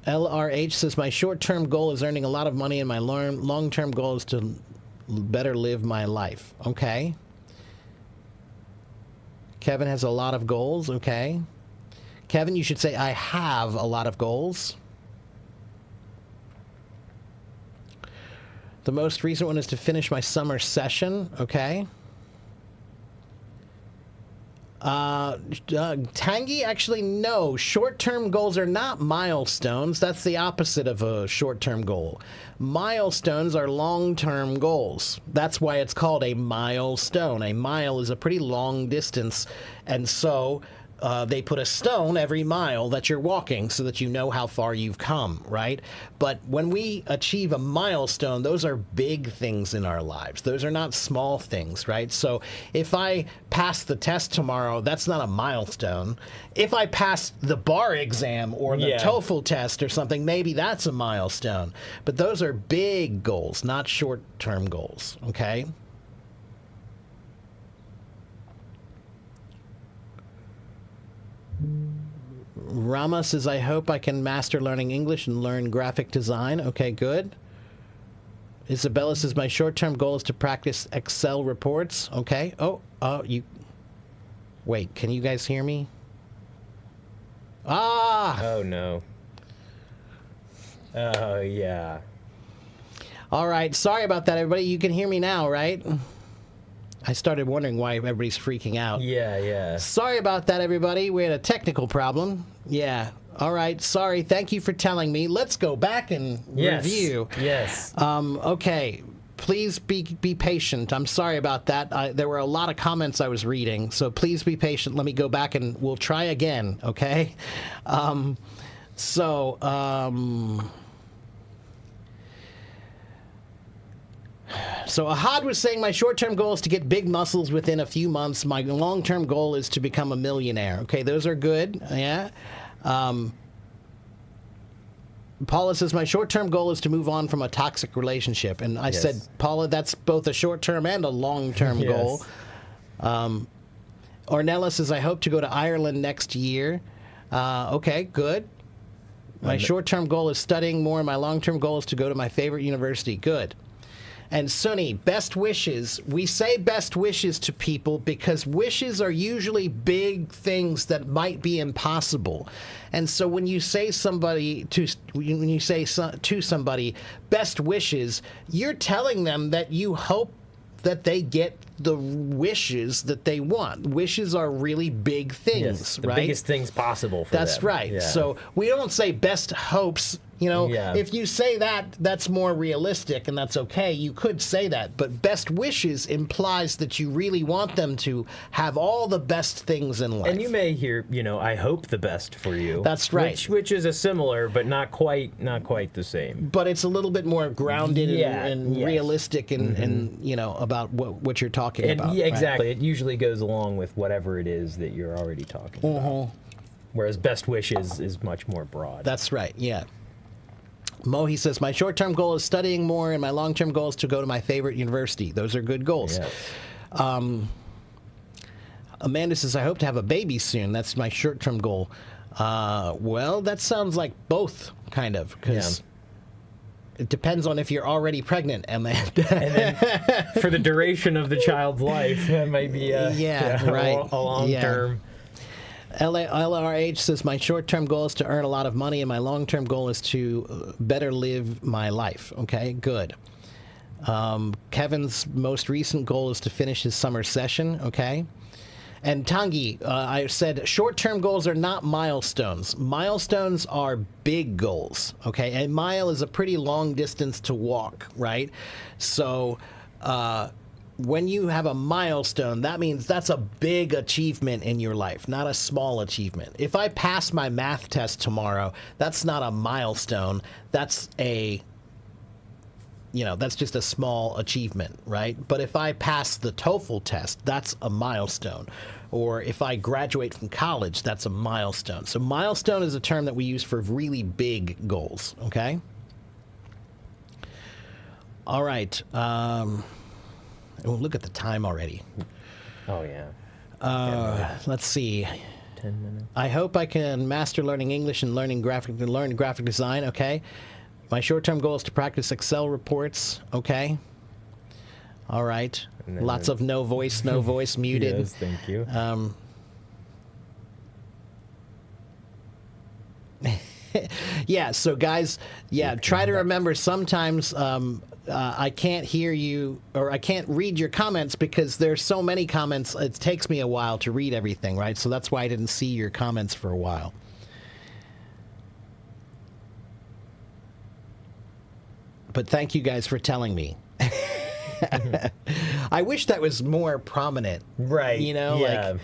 LRH says, my short-term goal is earning a lot of money, and my long-term goal is to better live my life. Okay. Kevin has a lot of goals. Okay. Kevin, you should say, I have a lot of goals. The most recent one is to finish my summer session. Okay. Tangy, actually, no. Short-term goals are not milestones. That's the opposite of a short-term goal. Milestones are long-term goals. That's why it's called a milestone. A mile is a pretty long distance, and so they put a stone every mile that you're walking so that you know how far you've come, right? But when we achieve a milestone, those are big things in our lives. Those are not small things, right? So if I pass the test tomorrow, that's not a milestone. If I pass the bar exam or the TOEFL test or something, maybe that's a milestone. But those are big goals, not short-term goals, okay? Rama says, I hope I can master learning English and learn graphic design. Okay, good. Isabella says, my short-term goal is to practice Excel reports. Okay. Wait, can you guys hear me? Ah! Oh no. Oh yeah. All right. Sorry about that, everybody. You can hear me now, right? I started wondering why everybody's freaking out. Yeah, yeah. Sorry about that, everybody. We had a technical problem. Yeah. All right. Sorry. Thank you for telling me. Let's go back and Yes. review. Yes. Okay. Please be patient. I'm sorry about that. There were a lot of comments I was reading, so please be patient. Let me go back and we'll try again, okay? So Ahad was saying my short-term goal is to get big muscles within a few months. My long-term goal is to become a millionaire. Okay, those are good. Yeah. Paula says my short-term goal is to move on from a toxic relationship. And I Yes. said, Paula, that's both a short-term and a long-term Yes. goal. Ornella says I hope to go to Ireland next year. Okay, good. My short-term goal is studying more. My long-term goal is to go to my favorite university. Good. And Sunny, best wishes. We say best wishes to people because wishes are usually big things that might be impossible. And so when you say to somebody best wishes, you're telling them that you hope that they get the wishes that they want. Wishes are really big things, Yes, the right? biggest things possible for That's them. right. Yeah. So we don't say best hopes. You know, Yeah. if you say that, that's more realistic and that's okay. You could say that. But best wishes implies that you really want them to have all the best things in life. And you may hear, I hope the best for you. That's right. Which is a similar, but not quite the same. but it's a little bit more grounded Yeah, and yes. realistic and about what you're talking And about. yeah, right? exactly. It usually goes along with whatever it is that you're already talking about. Whereas best wishes is much more broad. That's right, yeah. Mohi says, my short-term goal is studying more, and my long-term goal is to go to my favorite university. Those are good goals. Yes. Amanda says, I hope to have a baby soon. That's my short-term goal. Well, that sounds like both, kind of, because it depends on if you're already pregnant, Amanda. And then for the duration of the child's life, that might be a right. long term. LRH says, my short-term goal is to earn a lot of money, and my long-term goal is to better live my life. Okay, good. Kevin's most recent goal is to finish his summer session. Okay. And Tangi, I said short-term goals are not milestones. Milestones are big goals. Okay. A mile is a pretty long distance to walk, right? So, when you have a milestone, that means that's a big achievement in your life, not a small achievement. If I pass my math test tomorrow, that's not a milestone. That's that's just a small achievement, right? But if I pass the TOEFL test, that's a milestone. Or if I graduate from college, that's a milestone. So milestone is a term that we use for really big goals, okay? All right. Oh, look at the time already. Oh yeah. Let's see. 10 minutes. I hope I can master learning English and learn graphic design. Okay. My short-term goal is to practice Excel reports. Okay. All right. And then Lots of no voice muted. Yes, thank you. Yeah. So guys, try to remember sometimes I can't hear you or I can't read your comments because there's so many comments. It takes me a while to read everything, right? So that's why I didn't see your comments for a while. But thank you guys for telling me. I wish that was more prominent. Right. Like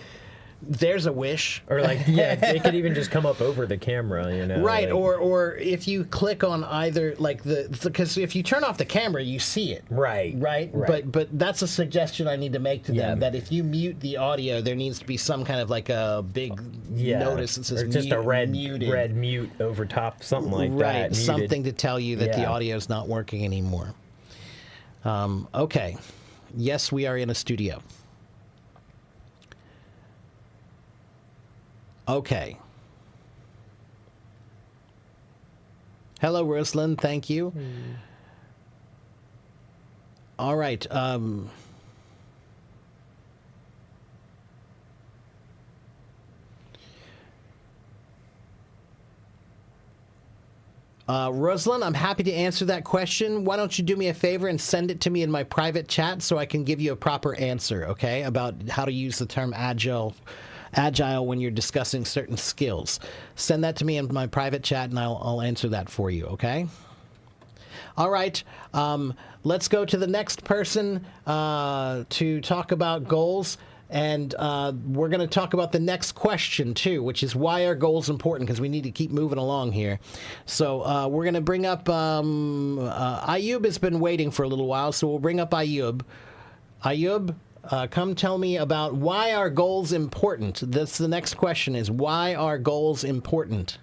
there's a wish. Or it could even just come up over the camera, Right, like- or if you click on either, like because if you turn off the camera, you see it. Right. Right? But that's a suggestion I need to make to them, Yeah. that if you mute the audio, there needs to be some kind of like a big notice that says or just a red muted. mute over top, something like that. Right, muted. something to tell you that the Yeah. audio is not working anymore. Okay. Yes, we are in a studio. Okay. Hello, Ruslan. Thank you. All right. Rosalind, I'm happy to answer that question. Why don't you do me a favor and send it to me in my private chat so I can give you a proper answer, okay, about how to use the term agile when you're discussing certain skills. Send that to me in my private chat and I'll answer that for you, okay? All right, let's go to the next person to talk about goals. And we're going to talk about the next question, too, which is why are goals important? Because we need to keep moving along here. So we're going to bring up Ayub has been waiting for a little while, so we'll bring up Ayub. Ayub, come tell me about why are goals important? That's the next question is why are goals important?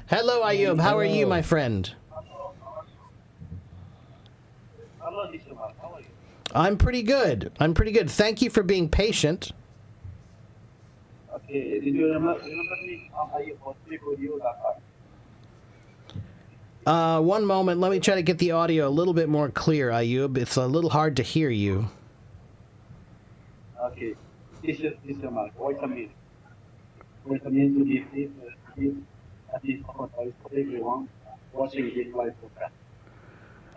Hello, Ayub. How are you, my friend? I'm pretty good. Thank you for being patient. Okay, did you remember me? I was with you last time. One moment. Let me try to get the audio a little bit more clear, Ayub. It's a little hard to hear you. Okay, this is Mark. Wait a minute. To give at least advice for everyone watching this live program.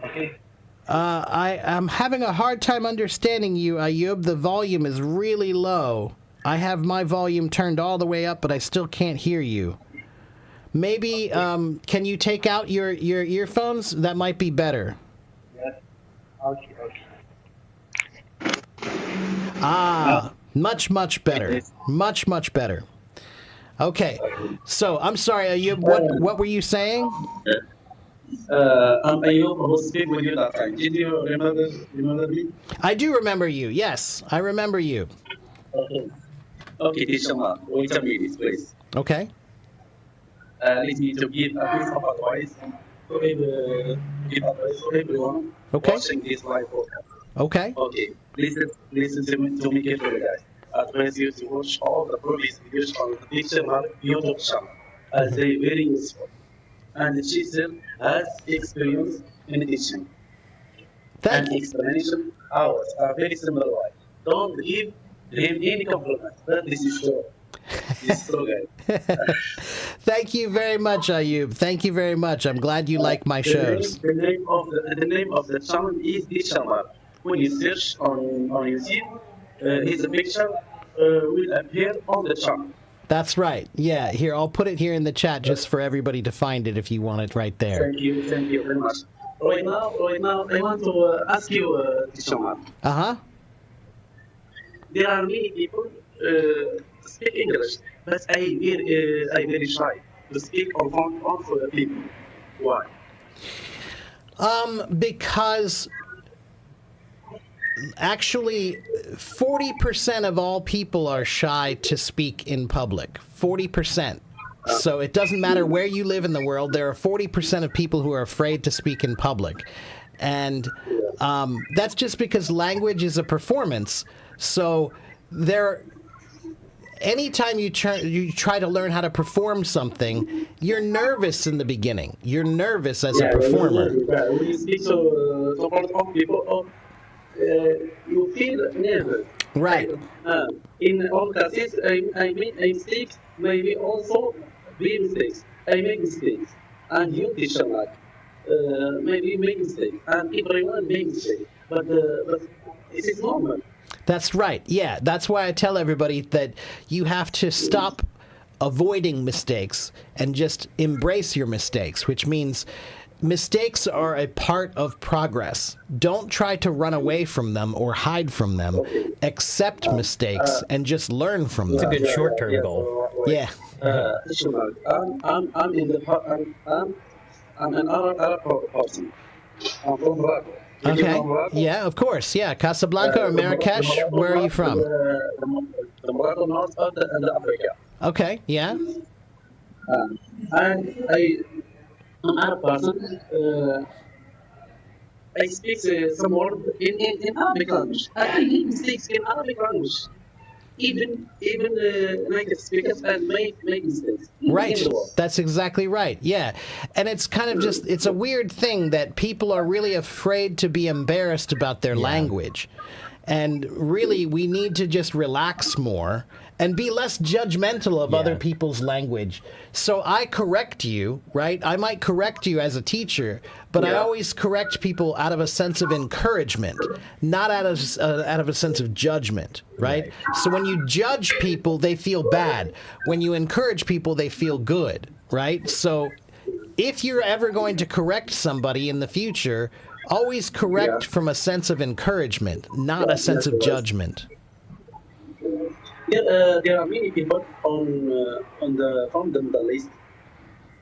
Okay. I am having a hard time understanding you, Ayub. The volume is really low. I have my volume turned all the way up, but I still can't hear you. Maybe, can you take out your earphones? That might be better. Yes. Okay. Much better. Much better. Okay. So, I'm sorry, Ayub. What were you saying? I'm Ayub who speak with you that time. Did you remember me? I do remember you. Yes, I remember you. Okay. Okay, teacher Mark. Wait a minute, please. Okay. Let me to give a piece of advice to everyone watching this live program. Okay. Okay. Listen to me carefully, guys. I advise you to watch all the previous videos on the teacher Mark YouTube channel as they very useful. And the teacher has experience in teaching. And explanation hours are very similar. Don't give him any compliment, but this is true. This is true, guys. Thank you very much, Ayub. Thank you very much. I'm glad you like my shows. The name of the channel is Teacher Mark. When you search on YouTube, his picture will appear on the channel. That's right. Yeah, here, I'll put it here in the chat just for everybody to find it if you want it right there. Thank you very much. Right now, I want to ask you, Teacher Mark. Uh-huh. There are many people speak English, but I very shy to speak in front of people. Why? Because actually 40% of all people are shy to speak in public. 40%. So it doesn't matter where you live in the world, there are 40% of people who are afraid to speak in public. And that's just because language is a performance. So anytime you try to learn how to perform something, you're nervous in the beginning. You're nervous as a performer. When you speak to people, you feel nervous. Right. In all cases, I make mistakes, maybe also big mistakes. I make mistakes, and you teacher maybe make mistakes, and everyone makes mistakes. But it is normal. That's right. Yeah, that's why I tell everybody that you have to stop avoiding mistakes and just embrace your mistakes, which means mistakes are a part of progress. Don't try to run away from them or hide from them. Accept mistakes and just learn from them. It's a good short-term goal. Yeah. I'm an Arab person. I'm from Morocco. Okay. Yeah, of course. Yeah, Casablanca or Marrakesh. Where are you from? The Morocco north of Africa. Okay. Yeah. I'm Arab person. I speak some words in Arabic language. I make mistakes in Arabic language. Even native speakers and make mistakes. Right. That's exactly right. Yeah. And it's kind of just, it's a weird thing that people are really afraid to be embarrassed about their language. And really, we need to just relax more and be less judgmental of other Yeah. people's language. So I correct you, right? I might correct you as a teacher, but I Yeah. always correct people out of a sense of encouragement, not out of a sense of judgment, right? So when you judge people, they feel bad. When you encourage people, they feel good, right? So if you're ever going to correct somebody in the future, always correct Yeah. from a sense of encouragement, not a sense of judgment. Yeah, there are many people on the from the list.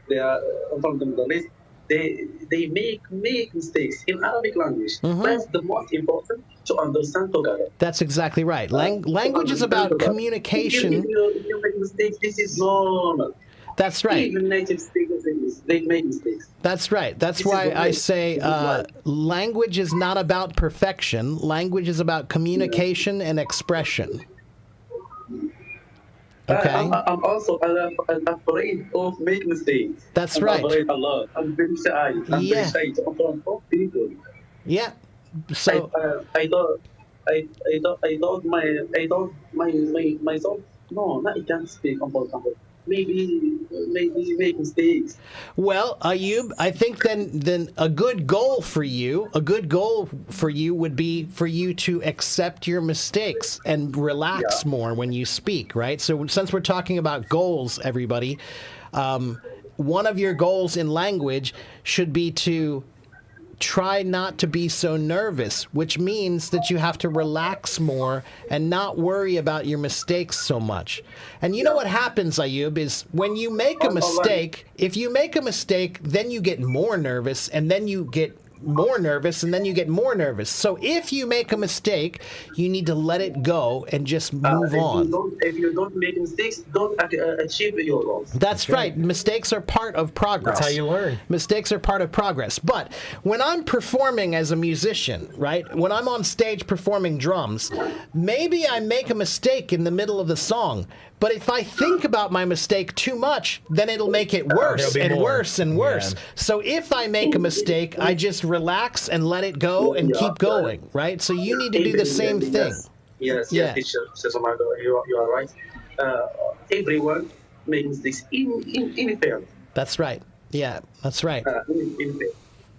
They are from the list. They make mistakes in Arabic language. That's the most important to understand together. That's exactly right. Language is To about understand together. communication. If you make mistakes, this is normal. That's right. Even native speakers they make mistakes. That's right. That's This is why the I way. say This is life. language is not about perfection. Language is about communication and expression. Okay. I'm also afraid of making mistakes. That's I'm right. afraid a lot. I'm very shy. I'm Yeah. very shy to front of people. Yeah. So I don't my thought. No, I can't speak unfortunately. Maybe make mistakes. well, Ayub, I think then a good goal for you would be for you to accept your mistakes and relax more when you speak, right? So since we're talking about goals, everybody, one of your goals in language should be to try not to be so nervous, which means that you have to relax more and not worry about your mistakes so much. And you know what happens, Ayub, is when you make a mistake, if you make a mistake, then you get more nervous, and then you get more nervous, and then you get more nervous. So if you make a mistake, you need to let it go and just move on. If you don't make mistakes, don't achieve your goals. That's right. Mistakes are part of progress. That's how you learn. Mistakes are part of progress. But when I'm performing as a musician, right? When I'm on stage performing drums, maybe I make a mistake in the middle of the song. But if I think about my mistake too much, then it'll make it worse There'll be and more. worse and worse. Yeah. So if I make a mistake, I just relax and let it go and keep going, right? So you need to do the same thing. Yes, Yeah. teacher, Mr. Margo, you are right. Everyone makes mistakes in field. That's right. Yeah, that's right. In field.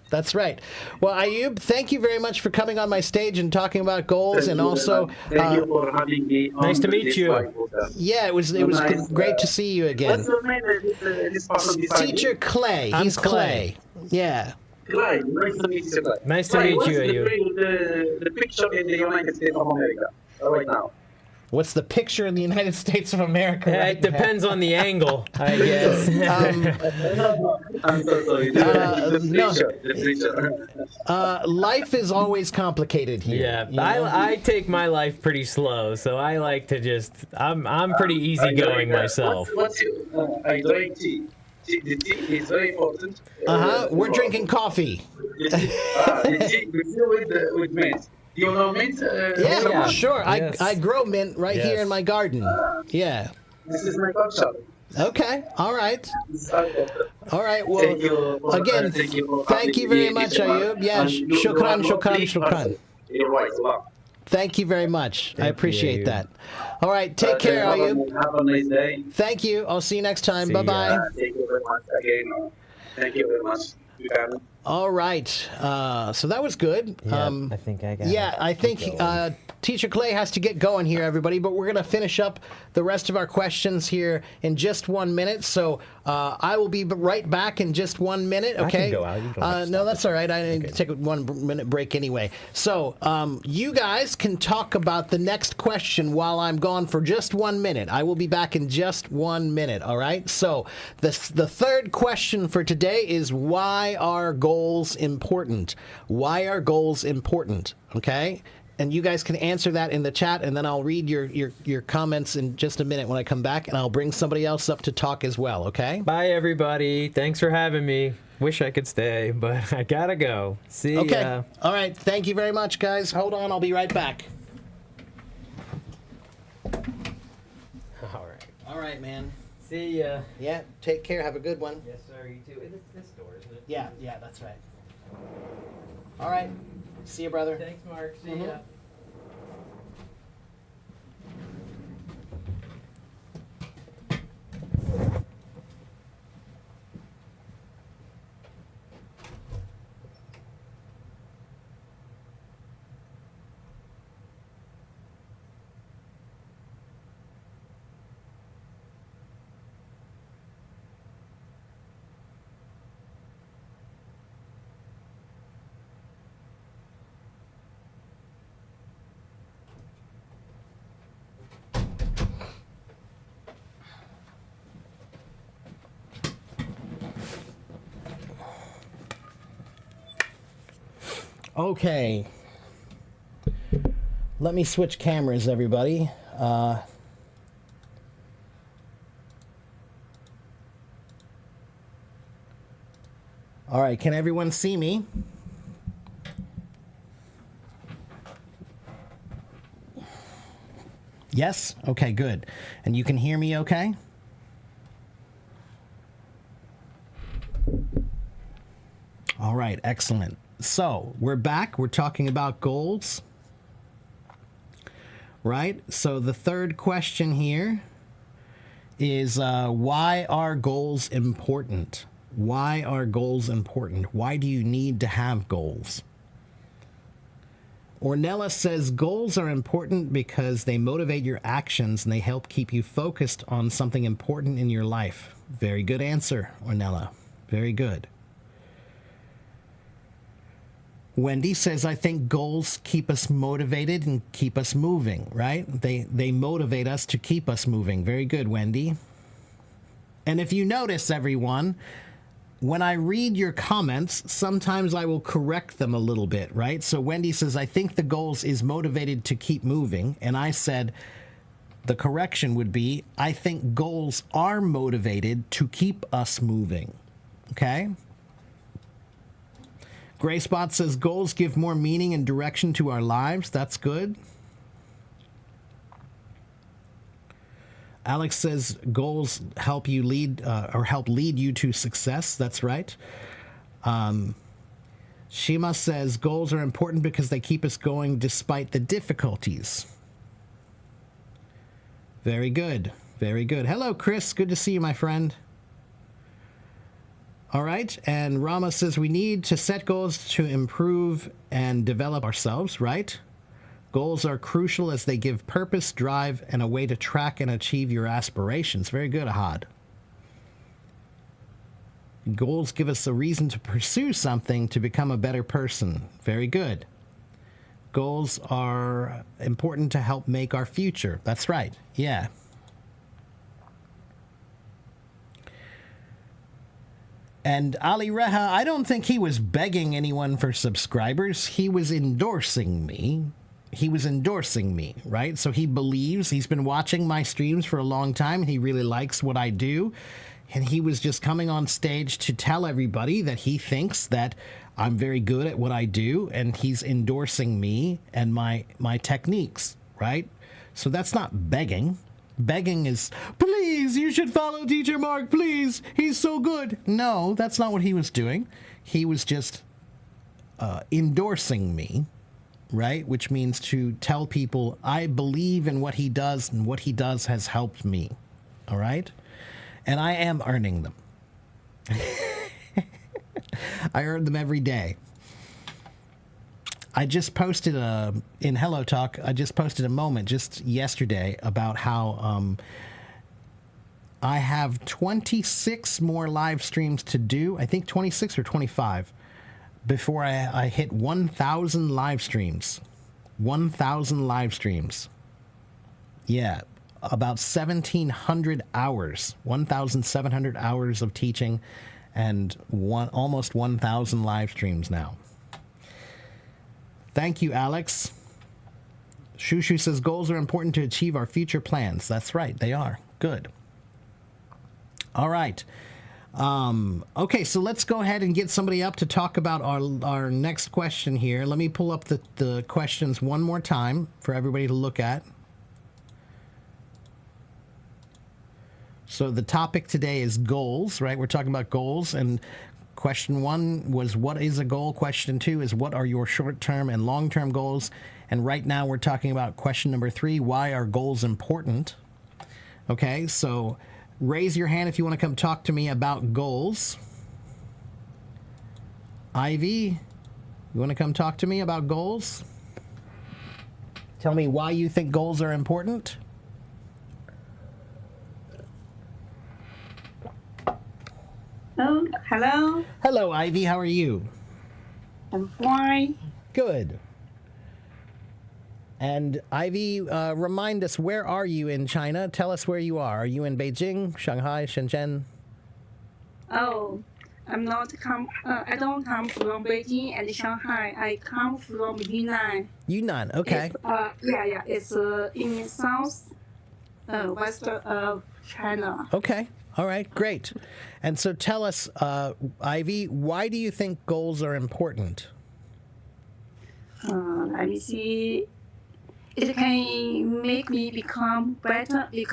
That's right. Well, Ayub, thank you very much for coming on my stage and talking about goals, and also, Thank you for having me. Nice to meet this you. podcast. yeah, it was Nice, great to see you again. What's your name? This person beside Teacher you? Clay. I'm He's Clay. Yeah. Clay. Nice to meet you, Clay. Nice to Clay, meet what's you, Ayub. the picture in the United States of America right now? What's the picture in the United States of America? Yeah, right it depends on the angle, I guess. I'm so sorry. no. The picture. now? Life is always complicated here. Yeah, you know? I take my life pretty slow, so I like to just I'm pretty easygoing myself. What's your, I drink tea. The tea is very important. We're drinking coffee. The tea with mint. Do you know mint? Yeah, yeah. sure. Yes. I grow mint right here Yes. in my garden. Yeah. This is my culture. Okay. All right. All right. Well, Thank you for- again, thank you for thank you having very me, much, Mr. Ayub. Mark. Yeah, And you shukran, are shukran, lovely shukran. person. You're right. Wow. Thank you very much. I Thank you, appreciate Ayub. that. All right. Take care, Ayub. Have a nice day. Thank you. I'll see you next time. See Bye bye. ya. Thank you very much again. Thank you very much. You can. All right. So that was good. I think I got Yeah, I think Teacher Clay has to get going here, everybody, but we're going to finish up the rest of our questions here in just 1 minute. So I will be right back in just 1 minute, can okay? go out. You don't have to no, stop that's all right. I need to take a 1 minute break anyway. So you guys can talk about the next question while I'm gone for just 1 minute. I will be back in just 1 minute, all right? So the third question for today is, why are goals important? Why are goals important, okay? And you guys can answer that in the chat, and then I'll read your comments in just a minute when I come back, and I'll bring somebody else up to talk as well, okay? Bye, everybody. Thanks for having me. Wish I could stay, but I gotta go. See Okay. ya. All right. Thank you very much, guys. Hold on. I'll be right back. All right. All right, man. See ya. Yeah. Take care. Have a good one. Yes, sir. You too. It's this door, isn't it? Yeah. Yeah. That's right. All right. See you, brother. Thanks, Mark. See Mhm. ya. Okay. Let me switch cameras, everybody. All right, can everyone see me? Yes? Okay, good. And you can hear me okay? All right, excellent. So, we're back. We're talking about goals. Right? So, the third question here is why are goals important? Why are goals important? Why do you need to have goals? Ornella says goals are important because they motivate your actions and they help keep you focused on something important in your life. Very good answer, Ornella. Very good. Wendy says, I think goals keep us motivated and keep us moving, right? They motivate us to keep us moving. Very good, Wendy. And if you notice, everyone, when I read your comments, sometimes I will correct them a little bit, right? So Wendy says, I think the goals is motivated to keep moving. And I said, the correction would be, I think goals are motivated to keep us moving. Okay? Gray Spot says, goals give more meaning and direction to our lives. That's good. Alex says goals help you lead or help lead you to success. That's right. Shima says goals are important because they keep us going despite the difficulties. Very good. Very good. Hello, Chris. Good to see you, my friend. All right. And Rama says we need to set goals to improve and develop ourselves, right? Goals are crucial as they give purpose, drive, and a way to track and achieve your aspirations. Very good, Ahad. Goals give us a reason to pursue something to become a better person. Very good. Goals are important to help make our future. That's right. Yeah. And Ali Reha, I don't think he was begging anyone for subscribers. He was endorsing me. He was endorsing me, right? So he believes, he's been watching my streams for a long time, and he really likes what I do. And he was just coming on stage to tell everybody that he thinks that I'm very good at what I do, and he's endorsing me and my techniques, right? So that's not begging. Begging is, please, you should follow Teacher Mark, please. He's so good. No, that's not what he was doing. He was just endorsing me. Right? Which means to tell people, I believe in what he does, and what he does has helped me. All right? And I am earning them. I earn them every day. I just posted in Hello Talk, I just posted a moment just yesterday about how I have 26 more live streams to do. I think 26 or 25. Before I hit 1,000 live streams. 1,000 live streams. Yeah, about 1,700 hours. 1,700 hours of teaching and almost 1,000 live streams now. Thank you, Alex. Shushu says goals are important to achieve our future plans. That's right, they are. Good. All right. Okay, so let's go ahead and get somebody up to talk about our next question here. Let me pull up the questions one more time for everybody to look at. So the topic today is goals, right? We're talking about goals, and question 1 was what is a goal? Question 2 is what are your short-term and long-term goals? And right now we're talking about question number 3, why are goals important? Okay, so raise your hand if you want to come talk to me about goals. Ivy, you want to come talk to me about goals? Tell me why you think goals are important. Oh, hello. Hello, Ivy. How are you? I'm fine. Good. And Ivy, remind us, where are you in China? Tell us where you are. Are you in Beijing, Shanghai, Shenzhen? Oh, I don't come from Beijing and Shanghai. I come from Yunnan. Yunnan. Okay. It's in south west of China. Okay. All right. Great. And so tell us, Ivy, why do you think goals are important? Let me see. It can make me become better, and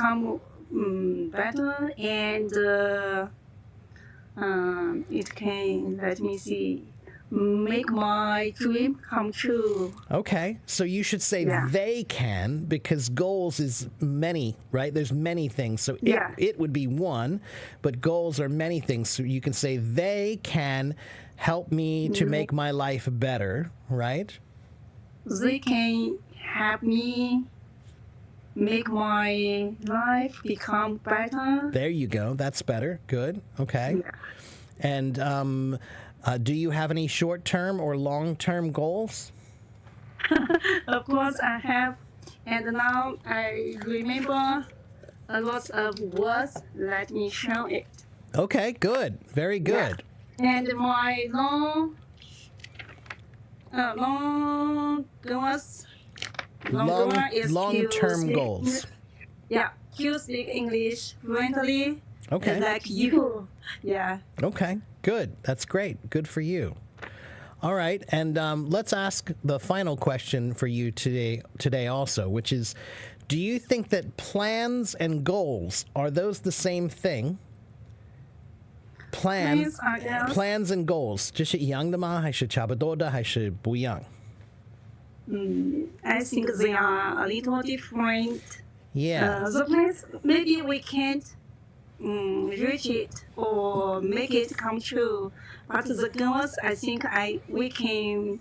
it can, let me see, make my dream come true. Okay. So you should say they can, because goals is many, right? There's many things. So it would be one, but goals are many things. So you can say they can help me to make my life better, right? They can help me make my life become better. There you go. That's better. Good. Okay. Yeah. And do you have any short-term or long-term goals? Of course, I have, and now I remember a lot of words. Let me show it. Okay. Good. Very good. And my long goals. Goal is Long-term to goals. speak, to speak English fluently. Okay. Like you. Yeah. Okay, good. That's great. Good for you. All right, and let's ask the final question for you today also, which is, do you think that plans and goals, are those the same thing? Plans are goals. Plans and goals 这是一样的吗？还是差不多的？还是不一样？ I think they are a little different. Yeah. The plans, maybe we can't reach it or make it come true. But the goals, I think we can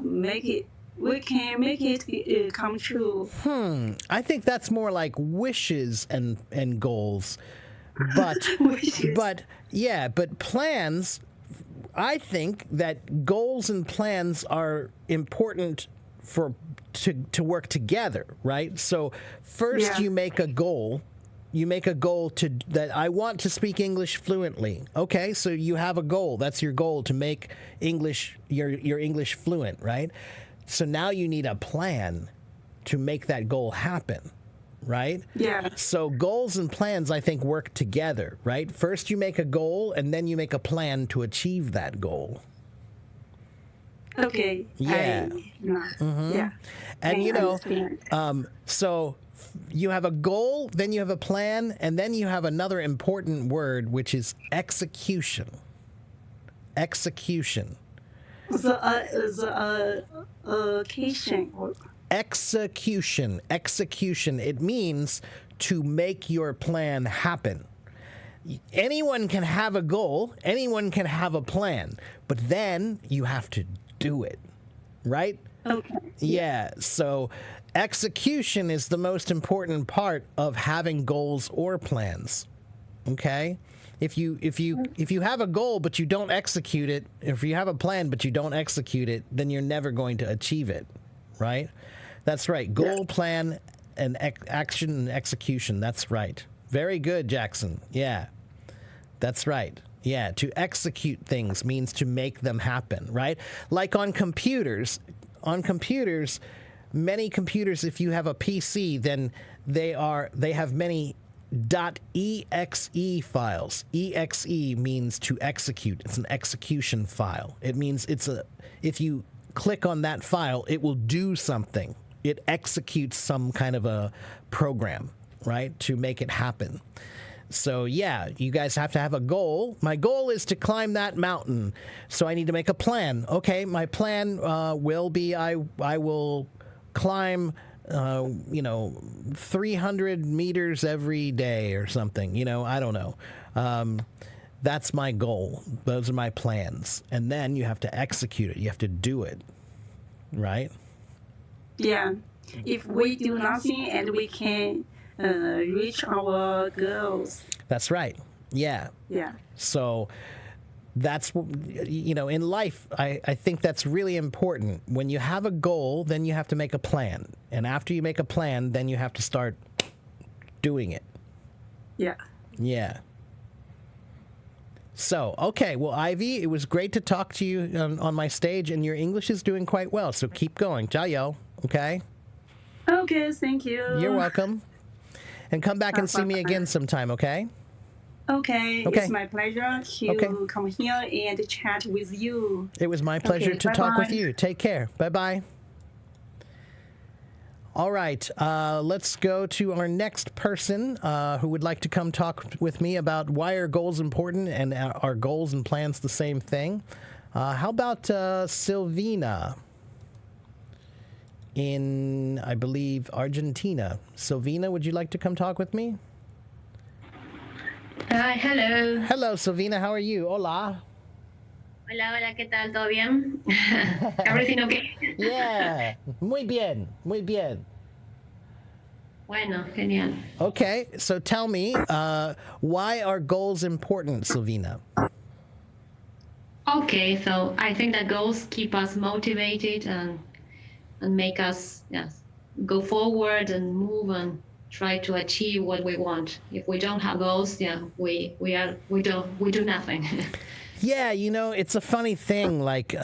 make it. We can make it come true. I think that's more like wishes and goals. But Wishes. but plans, I think that goals and plans are important to work together, right? So first you make a goal. You make a goal that I want to speak English fluently. Okay, so you have a goal. That's your goal, to make your English fluent, right? So now you need a plan to make that goal happen, right? Yeah. So goals and plans, I think, work together, right? First you make a goal, and then you make a plan to achieve that goal. Okay. Yeah. Yeah. And I you know, understand. so you have a goal, then you have a plan, and then you have another important word, which is execution. Execution. The occasion. Execution. Execution. It means to make your plan happen. Anyone can have a goal, anyone can have a plan, but then you have to do it, right? Okay. Yeah, so execution is the most important part of having goals or plans. Okay? If you have a goal but you don't execute it, if you have a plan but you don't execute it, then you're never going to achieve it, right? That's right. Goal, plan, and action and execution. That's right. Very good, Jackson. Yeah. That's right. Yeah, to execute things means to make them happen, right? Like on computers, many computers, if you have a PC, then they have many .exe files. Exe means to execute. It's an execution file. It means if you click on that file, it will do something. It executes some kind of a program, right, to make it happen. So yeah, you guys have to have a goal. My goal is to climb that mountain, so I need to make a plan. Okay, my plan will be I will climb 300 meters every day or something. I don't know. That's my goal. Those are my plans. And then you have to execute it. You have to do it, right? Yeah. If we do nothing and we can reach our goals. That's right. Yeah. Yeah. So that's, in life, I think that's really important. When you have a goal, then you have to make a plan. And after you make a plan, then you have to start doing it. Yeah. Yeah. So, okay. Well, Ivy, it was great to talk to you on my stage, and your English is doing quite well. So keep going. 加油. Okay? Okay, thank you. You're welcome. And come back and see me again sometime, okay? Okay, Okay. it's my pleasure to Okay. come here and chat with you. It was my pleasure Okay, to talk with bye-bye. you. Take care. Bye-bye. All right, let's go to our next person who would like to come talk with me about why are goals important and are goals and plans the same thing. How about Silvina in, I believe, Argentina? Silvina, would you like to come talk with me? Hi, hello. Hello, Silvina. How are you? Hola. Hola, hola, ¿qué tal? ¿Todo bien? Everything okay? Yeah. Muy bien. Muy bien. Bueno, genial. Okay, so tell me, why are goals important, Silvina? Okay, so I think that goals keep us motivated and make us go forward and move and try to achieve what we want. If we don't have goals, we do nothing. Yeah, it's a funny thing. Like,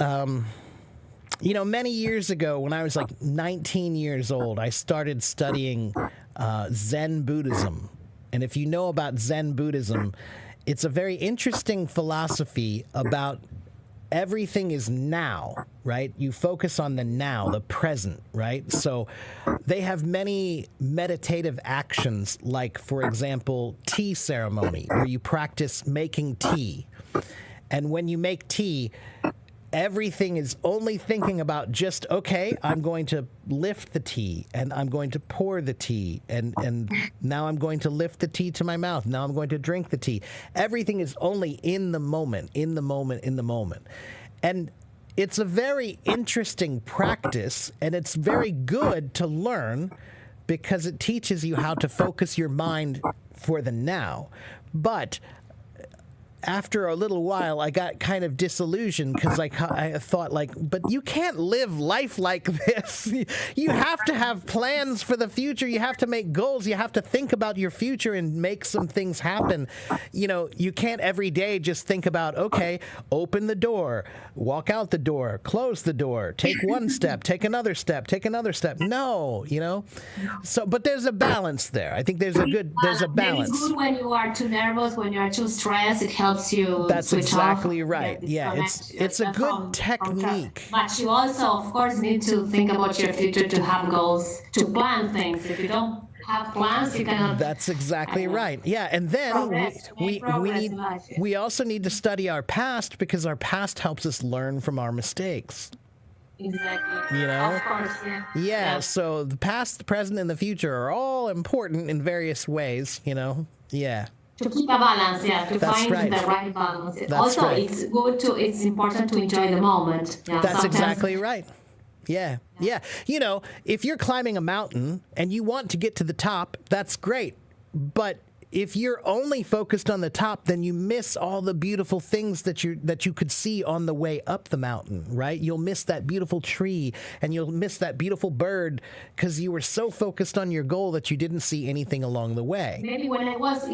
many years ago, when I was like 19 years old, I started studying Zen Buddhism. And if you know about Zen Buddhism, it's a very interesting philosophy about everything is now, right? You focus on the now, the present, right? So they have many meditative actions, like, for example, tea ceremony, where you practice making tea. And when you make tea, everything is only thinking about just, okay, I'm going to lift the tea and I'm going to pour the tea and now I'm going to lift the tea to my mouth. Now I'm going to drink the tea. Everything is only in the moment, in the moment, in the moment. And it's a very interesting practice, and it's very good to learn because it teaches you how to focus your mind for the now. But after a little while, I got kind of disillusioned because I thought, like, but you can't live life like this. You have to have plans for the future. You have to make goals. You have to think about your future and make some things happen. You can't every day just think about, okay, open the door, walk out the door, close the door, take one step, take another step, take another step. No, So, but there's a balance there. I think there's a balance. It's good when you are too nervous, when you are too stressed. It helps you. That's switch exactly off, right. Yeah, it's a good technique. But you also, of course, need to think about your future, to have goals, to plan things. If you don't have plans, you cannot. That's exactly right. Yeah, and then we also need to study our past, because our past helps us learn from our mistakes. Exactly. Of course, Yeah, so the past, the present, and the future are all important in various ways, Yeah. To keep a balance, to That's find right. the right balance. That's also, right. it's important to enjoy the moment. That's exactly right. Yeah. If you're climbing a mountain and you want to get to the top, that's great. But if you're only focused on the top, then you miss all the beautiful things that you could see on the way up the mountain, right? You'll miss that beautiful tree and you'll miss that beautiful bird because you were so focused on your goal that you didn't see anything along the way. Maybe when I was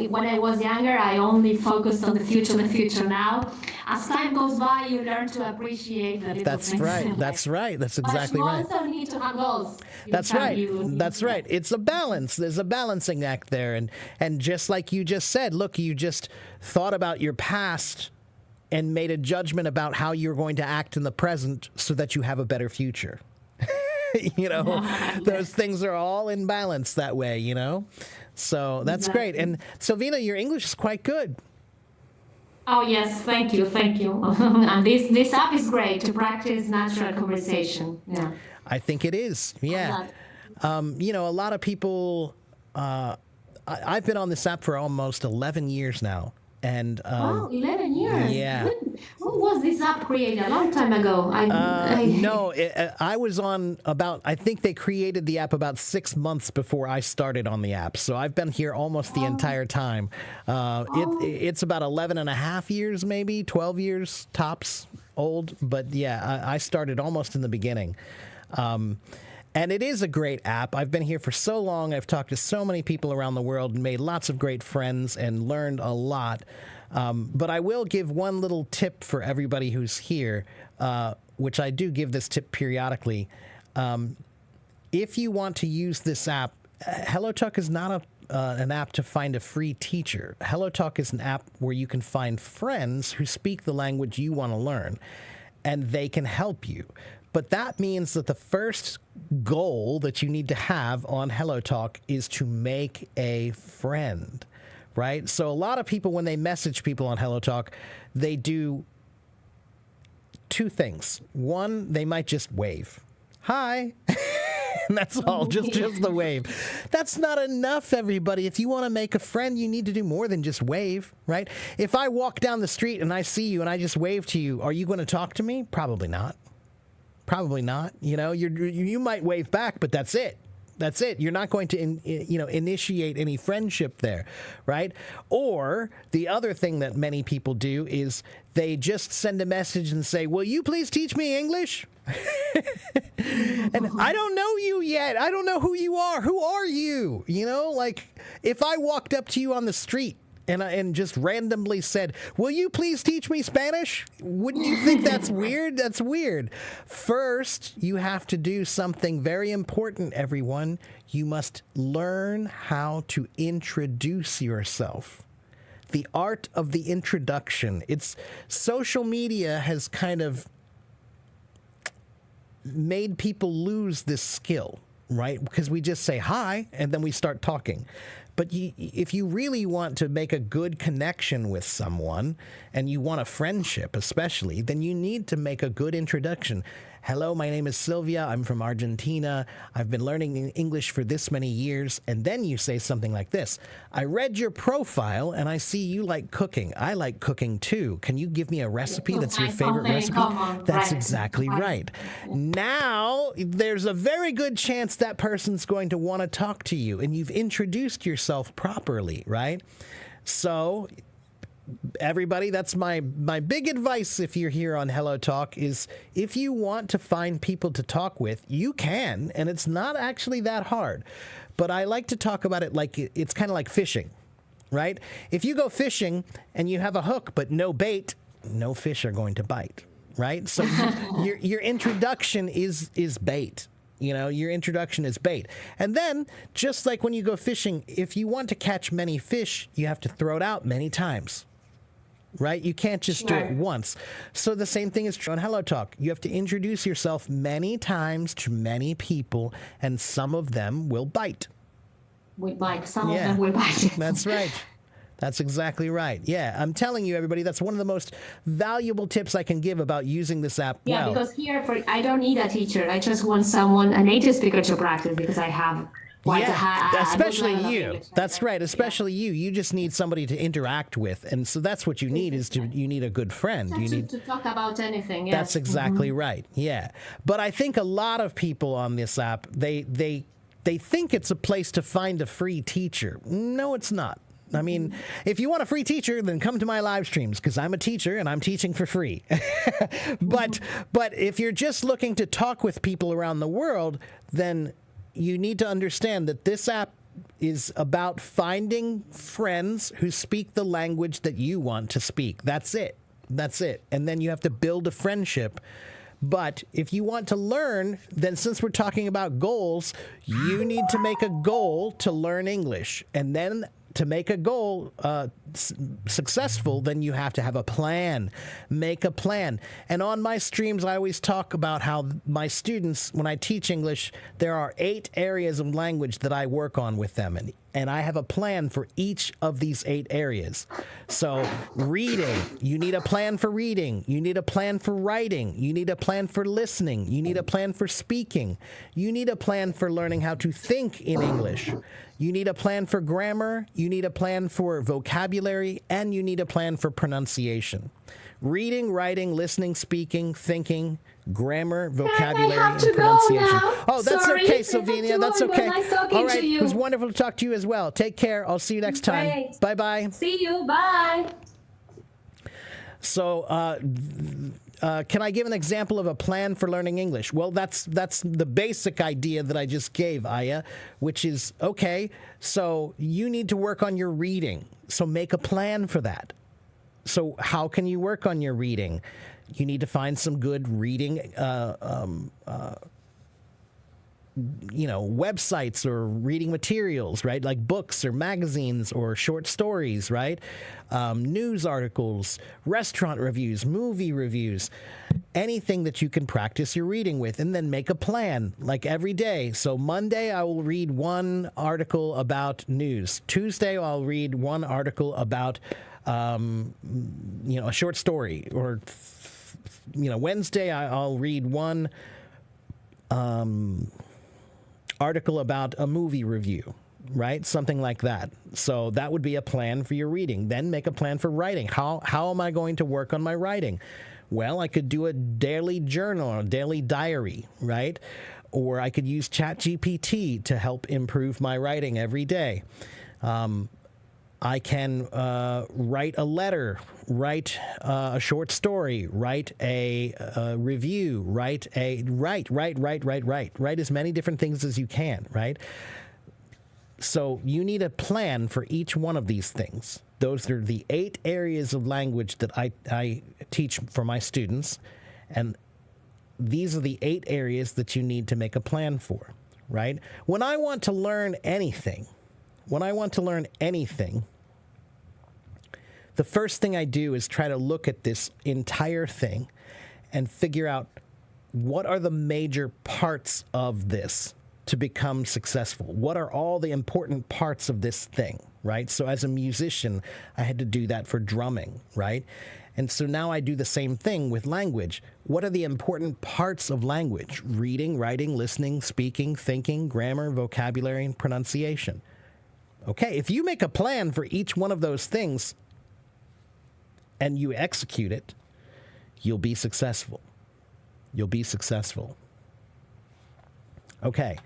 younger, I only focused on the future. Now, as time goes by, you learn to appreciate the little That's things. right. That's right. That's exactly but you right. also need to have goals. That's right. That's right. It's a balance. There's a balancing act there. And just like you just said, look, you just thought about your past and made a judgment about how you're going to act in the present so that you have a better future. Those things are all in balance that way, So that's great. And Silvina, your English is quite good. Oh yes, thank you. And this app is great to practice natural conversation. Yeah. I think it is. Yeah. A lot of people. I've been on this app for almost 11 years now, and 11 years. Yeah. When was this app created? A long time ago. No, I was on I think they created the app about 6 months before I started on the app. So I've been here almost the entire time. It's about 11 and a half years, maybe 12 years tops old. But yeah, I started almost in the beginning. And it is a great app. I've been here for so long. I've talked to so many people around the world and made lots of great friends and learned a lot. But I will give one little tip for everybody who's here, which I do give this tip periodically. If you want to use this app, HelloTalk is not an app to find a free teacher. HelloTalk is an app where you can find friends who speak the language you want to learn, and they can help you. But that means that the first goal that you need to have on HelloTalk is to make a friend, right? So a lot of people, when they message people on HelloTalk, they do two things. One, they might just wave. Hi. And that's all, just the wave. That's not enough, everybody. If you want to make a friend, you need to do more than just wave, right? If I walk down the street and I see you and I just wave to you, are you going to talk to me? Probably not. Probably not. You know, you might wave back, but that's it. That's it. You're not going to, initiate any friendship there, right? Or the other thing that many people do is they just send a message and say, "Will you please teach me English?" And I don't know you yet. I don't know who you are. Who are you? You know, like if I walked up to you on the street and just randomly said, "Will you please teach me Spanish?" Wouldn't you think that's weird? That's weird. First, you have to do something very important, everyone. You must learn how to introduce yourself. The art of the introduction. Social media has kind of made people lose this skill, right? Because we just say hi and then we start talking. But if you really want to make a good connection with someone and you want a friendship especially, then you need to make a good introduction. "Hello, my name is Sylvia. I'm from Argentina. I've been learning English for this many years." And then you say something like this: "I read your profile and I see you like cooking. I like cooking too. Can you give me a recipe that's your favorite recipe?" That's exactly right. Now, there's a very good chance that person's going to want to talk to you, and you've introduced yourself properly, right? So everybody, that's my big advice if you're here on HelloTalk is if you want to find people to talk with, you can, and it's not actually that hard. But I like to talk about it like it's kind of like fishing, right? If you go fishing and you have a hook but no bait, no fish are going to bite, right? So your introduction is bait. You know, your introduction is bait. And then, just like when you go fishing, if you want to catch many fish, you have to throw it out many times. Right? You can't just do it once. So the same thing is true on HelloTalk. You have to introduce yourself many times to many people, and some of them will bite. We bite. Some of them will bite. That's right. That's exactly right. Yeah, I'm telling you, everybody, that's one of the most valuable tips I can give about using this app Yeah, well. because here, I don't need a teacher. I just want a native speaker to practice because I have quite a high... especially a good level of you. English. That's right. Especially you. You just need somebody to interact with, and so that's what you need. You need a good friend. You need to talk about anything. Yes. That's exactly right. Yeah. But I think a lot of people on this app, they think it's a place to find a free teacher. No, it's not. I mean, if you want a free teacher, then come to my live streams because I'm a teacher and I'm teaching for free. But if you're just looking to talk with people around the world, then you need to understand that this app is about finding friends who speak the language that you want to speak. That's it. That's it. And then you have to build a friendship. But if you want to learn, then since we're talking about goals, you need to make a goal to learn English. And then to make a goal successful, then you have to have a plan. Make a plan. And on my streams, I always talk about how my students, when I teach English, there are 8 areas of language that I work on with them. And I have a plan for each of these 8 areas. So reading, you need a plan for reading. You need a plan for writing. You need a plan for listening. You need a plan for speaking. You need a plan for learning how to think in English. You need a plan for grammar. You need a plan for vocabulary. And you need a plan for pronunciation. Reading, writing, listening, speaking, thinking, grammar, vocabulary, and pronunciation. Oh, that's okay, Sylvania. That's okay. All right. It was wonderful to talk to you as well. Take care. I'll see you next time. Great. Bye-bye. See you. Bye. So, can I give an example of a plan for learning English? Well, that's the basic idea that I just gave, Aya, which is, okay, so you need to work on your reading. So make a plan for that. So how can you work on your reading? You need to find some good reading websites or reading materials, right? Like books or magazines or short stories, right? News articles, restaurant reviews, movie reviews, anything that you can practice your reading with, and then make a plan like every day. So Monday, I will read one article about news. Tuesday, I'll read one article about, a short story. Or, Wednesday, I'll read one article about a movie review, right? Something like that. So that would be a plan for your reading. Then make a plan for writing. How am I going to work on my writing? Well, I could do a daily journal, a daily diary, right? Or I could use ChatGPT to help improve my writing every day. I can write a letter, write a short story, write a review, write as many different things as you can, right? So you need a plan for each one of these things. Those are the 8 areas of language that I teach for my students, and these are the 8 areas that you need to make a plan for, right? When I want to learn anything, the first thing I do is try to look at this entire thing and figure out what are the major parts of this to become successful. What are all the important parts of this thing, right? So as a musician, I had to do that for drumming, right? And so now I do the same thing with language. What are the important parts of language? Reading, writing, listening, speaking, thinking, grammar, vocabulary, and pronunciation. Okay, if you make a plan for each one of those things and you execute it, you'll be successful. You'll be successful. Okay.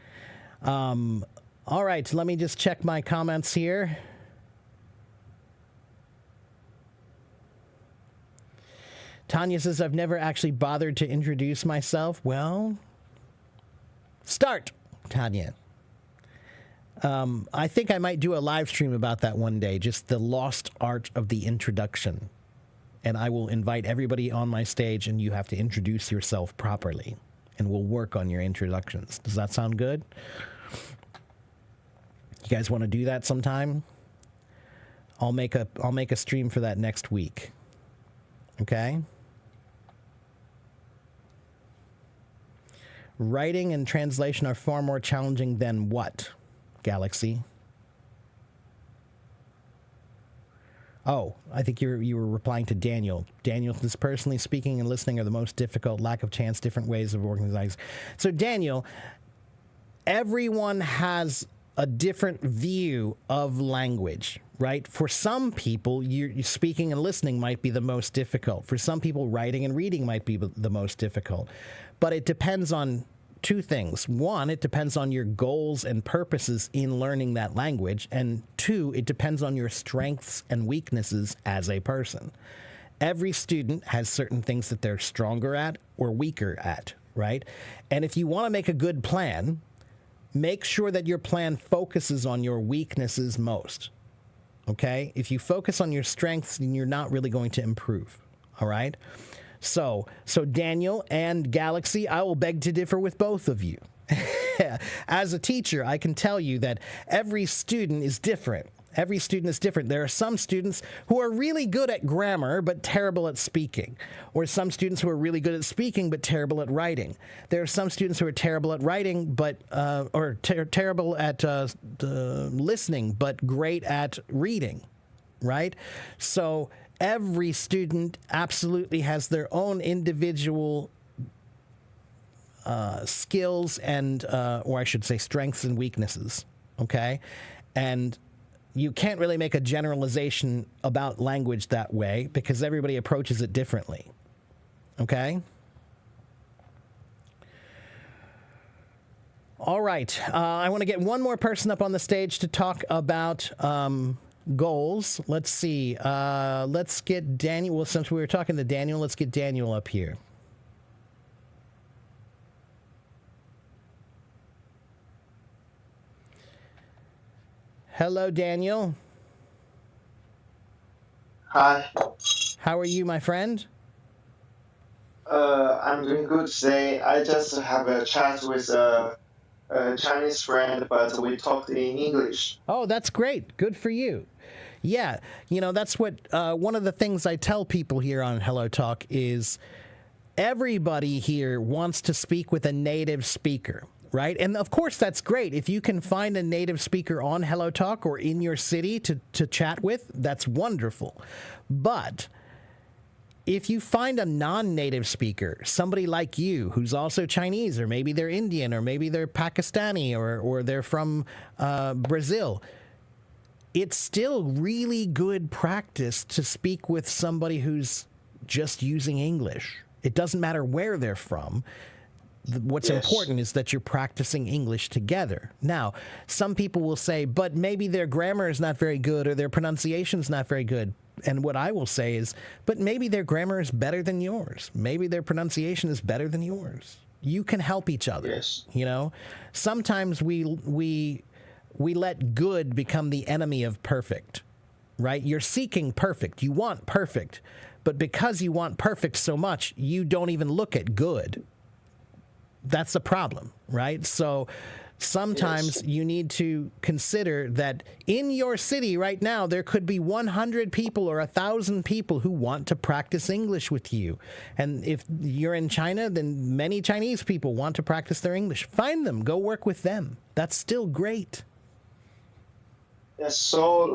All right, let me just check my comments here. Tanya says, I've never actually bothered to introduce myself. Well, start, Tanya. I think I might do a live stream about that one day, just the lost art of the introduction. And I will invite everybody on my stage, and you have to introduce yourself properly. And we'll work on your introductions. Does that sound good? You guys want to do that sometime? I'll make a stream for that next week. Okay? Writing and translation are far more challenging than what, Galaxy? Oh, I think you were replying to Daniel. Daniel, this personally speaking and listening are the most difficult, lack of chance, different ways of organizing. So Daniel, everyone has a different view of language, right? For some people, you speaking and listening might be the most difficult. For some people, writing and reading might be the most difficult. But it depends on 2 things. 1, it depends on your goals and purposes in learning that language. And 2, it depends on your strengths and weaknesses as a person. Every student has certain things that they're stronger at or weaker at, right? And if you want to make a good plan, make sure that your plan focuses on your weaknesses most, okay? If you focus on your strengths, then you're not really going to improve, all right? So Daniel and Galaxy, I will beg to differ with both of you. As a teacher, I can tell you that every student is different. Every student is different. There are some students who are really good at grammar but terrible at speaking, or some students who are really good at speaking but terrible at writing. There are some students who are terrible at writing but terrible at listening but great at reading, right? So every student absolutely has their own individual skills and, or I should say, strengths and weaknesses. Okay, and you can't really make a generalization about language that way because everybody approaches it differently. Okay? All right. I want to get one more person up on the stage to talk about goals. Let's see. Let's get Daniel. Well, since we were talking to Daniel, let's get Daniel up here. Hello, Daniel. Hi. How are you, my friend? I'm doing good today. I just have a chat with a Chinese friend, but we talked in English. Oh, that's great. Good for you. Yeah, that's what one of the things I tell people here on Hello Talk is everybody here wants to speak with a native speaker, right? And of course, that's great. If you can find a native speaker on Hello Talk or in your city to chat with, that's wonderful. But if you find a non-native speaker, somebody like you who's also Chinese, or maybe they're Indian, or maybe they're Pakistani, or they're from Brazil, it's still really good practice to speak with somebody who's just using English. It doesn't matter where they're from. What's important is that you're practicing English together. Now, some people will say, but maybe their grammar is not very good or their pronunciation is not very good. And what I will say is, but maybe their grammar is better than yours. Maybe their pronunciation is better than yours. You can help each other. Yes. Sometimes we let good become the enemy of perfect, right? You're seeking perfect. You want perfect. But because you want perfect so much, you don't even look at good. That's the problem, right? So sometimes you need to consider that in your city right now, there could be 100 people or 1,000 people who want to practice English with you. And if you're in China, then many Chinese people want to practice their English. Find them. Go work with them. That's still great. Yes, so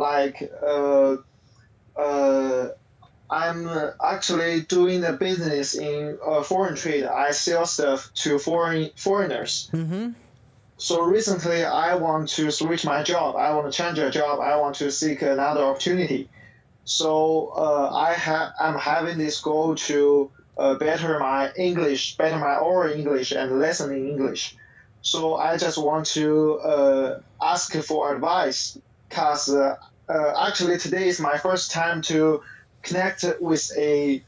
I'm actually doing a business in foreign trade. I sell stuff to foreigners. Mm-hmm. So recently, I want to switch my job. I want to change a job. I want to seek another opportunity. So I'm having this goal to better my English, better my oral English, and listening English. So I just want to ask for advice, because actually today is my first time to connect with a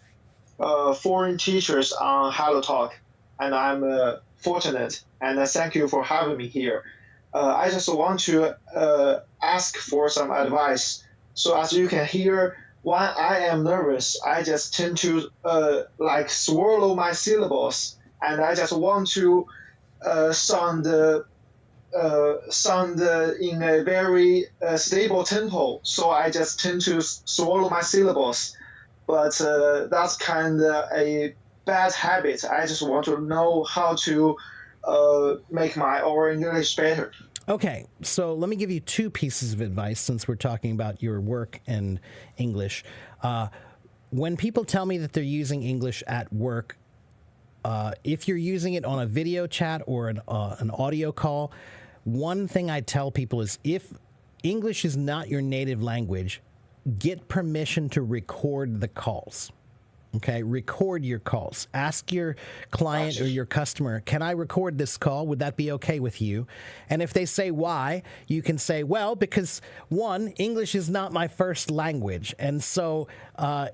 foreign teachers on Hello Talk, and I'm fortunate, and thank you for having me here. I just want to ask for some advice. So as you can hear, when I am nervous, I just tend to swallow my syllables, and I just want to sound in a very stable tempo. So I just tend to swallow my syllables, but that's kind of a bad habit. I just want to know how to make my oral English better. Okay, so let me give you two pieces of advice since we're talking about your work and English. When people tell me that they're using English at work, if you're using it on a video chat or an audio call, one thing I tell people is if English is not your native language, get permission to record the calls. Okay, record your calls. Ask your client or your customer, can I record this call? Would that be okay with you? And if they say why, you can say, well, because one, English is not my first language. And so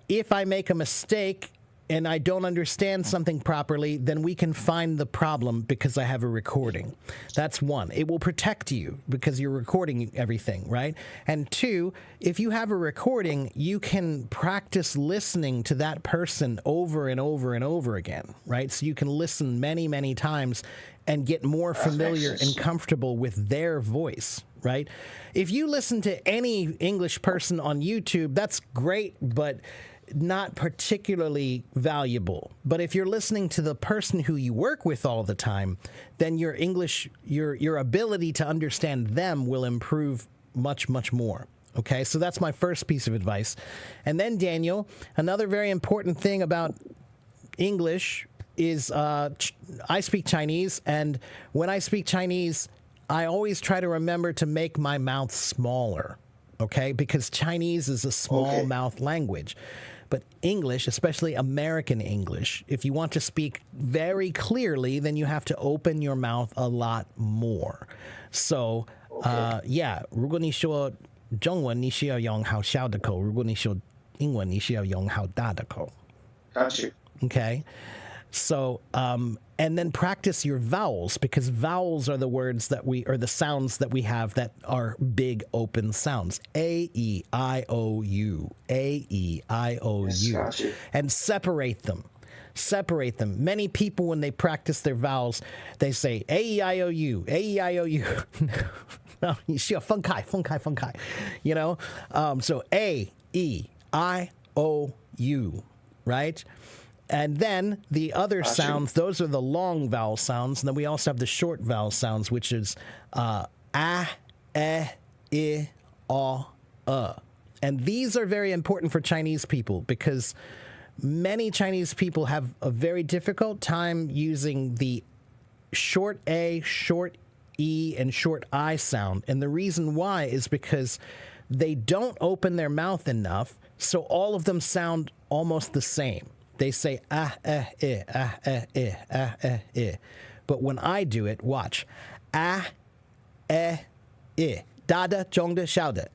if I make a mistake and I don't understand something properly, then we can find the problem because I have a recording. That's one. It will protect you because you're recording everything, right? And two, if you have a recording, you can practice listening to that person over and over and over again, right? So you can listen many, many times and get more familiar and comfortable with their voice, right? If you listen to any English person on YouTube, that's great, but not particularly valuable. But if you're listening to the person who you work with all the time, then your English, your ability to understand them will improve much, much more. Okay, so that's my first piece of advice. And then, Daniel, another very important thing about English is I speak Chinese, and when I speak Chinese, I always try to remember to make my mouth smaller, okay? Because Chinese is a small mouth language. But English, especially American English, if you want to speak very clearly, then you have to open your mouth a lot more. So, yeah, 如果你说中文，你需要用好小的口；如果你说英文，你需要用好大的口。Got you. Okay. So, and then practice your vowels, because vowels are the words that or the sounds that we have that are big open sounds. A, E, I, O, U. A, E, I, O, Yes, U. got you. And separate them. Separate them. Many people, when they practice their vowels, they say A, E, I, O, U. A, E, I, O, U. No, you see, feng kai, feng kai, feng kai. You know? So A, E, I, O, U. Right? And then the other sounds, those are the long vowel sounds. And then we also have the short vowel sounds, which is a, I, O, And these are very important for Chinese people because many Chinese people have a very difficult time using the short A, short E, and short I sound. And the reason why is because they don't open their mouth enough, so all of them sound almost the same. They say eh. But when I do it, watch. Da da zhong de xiao de.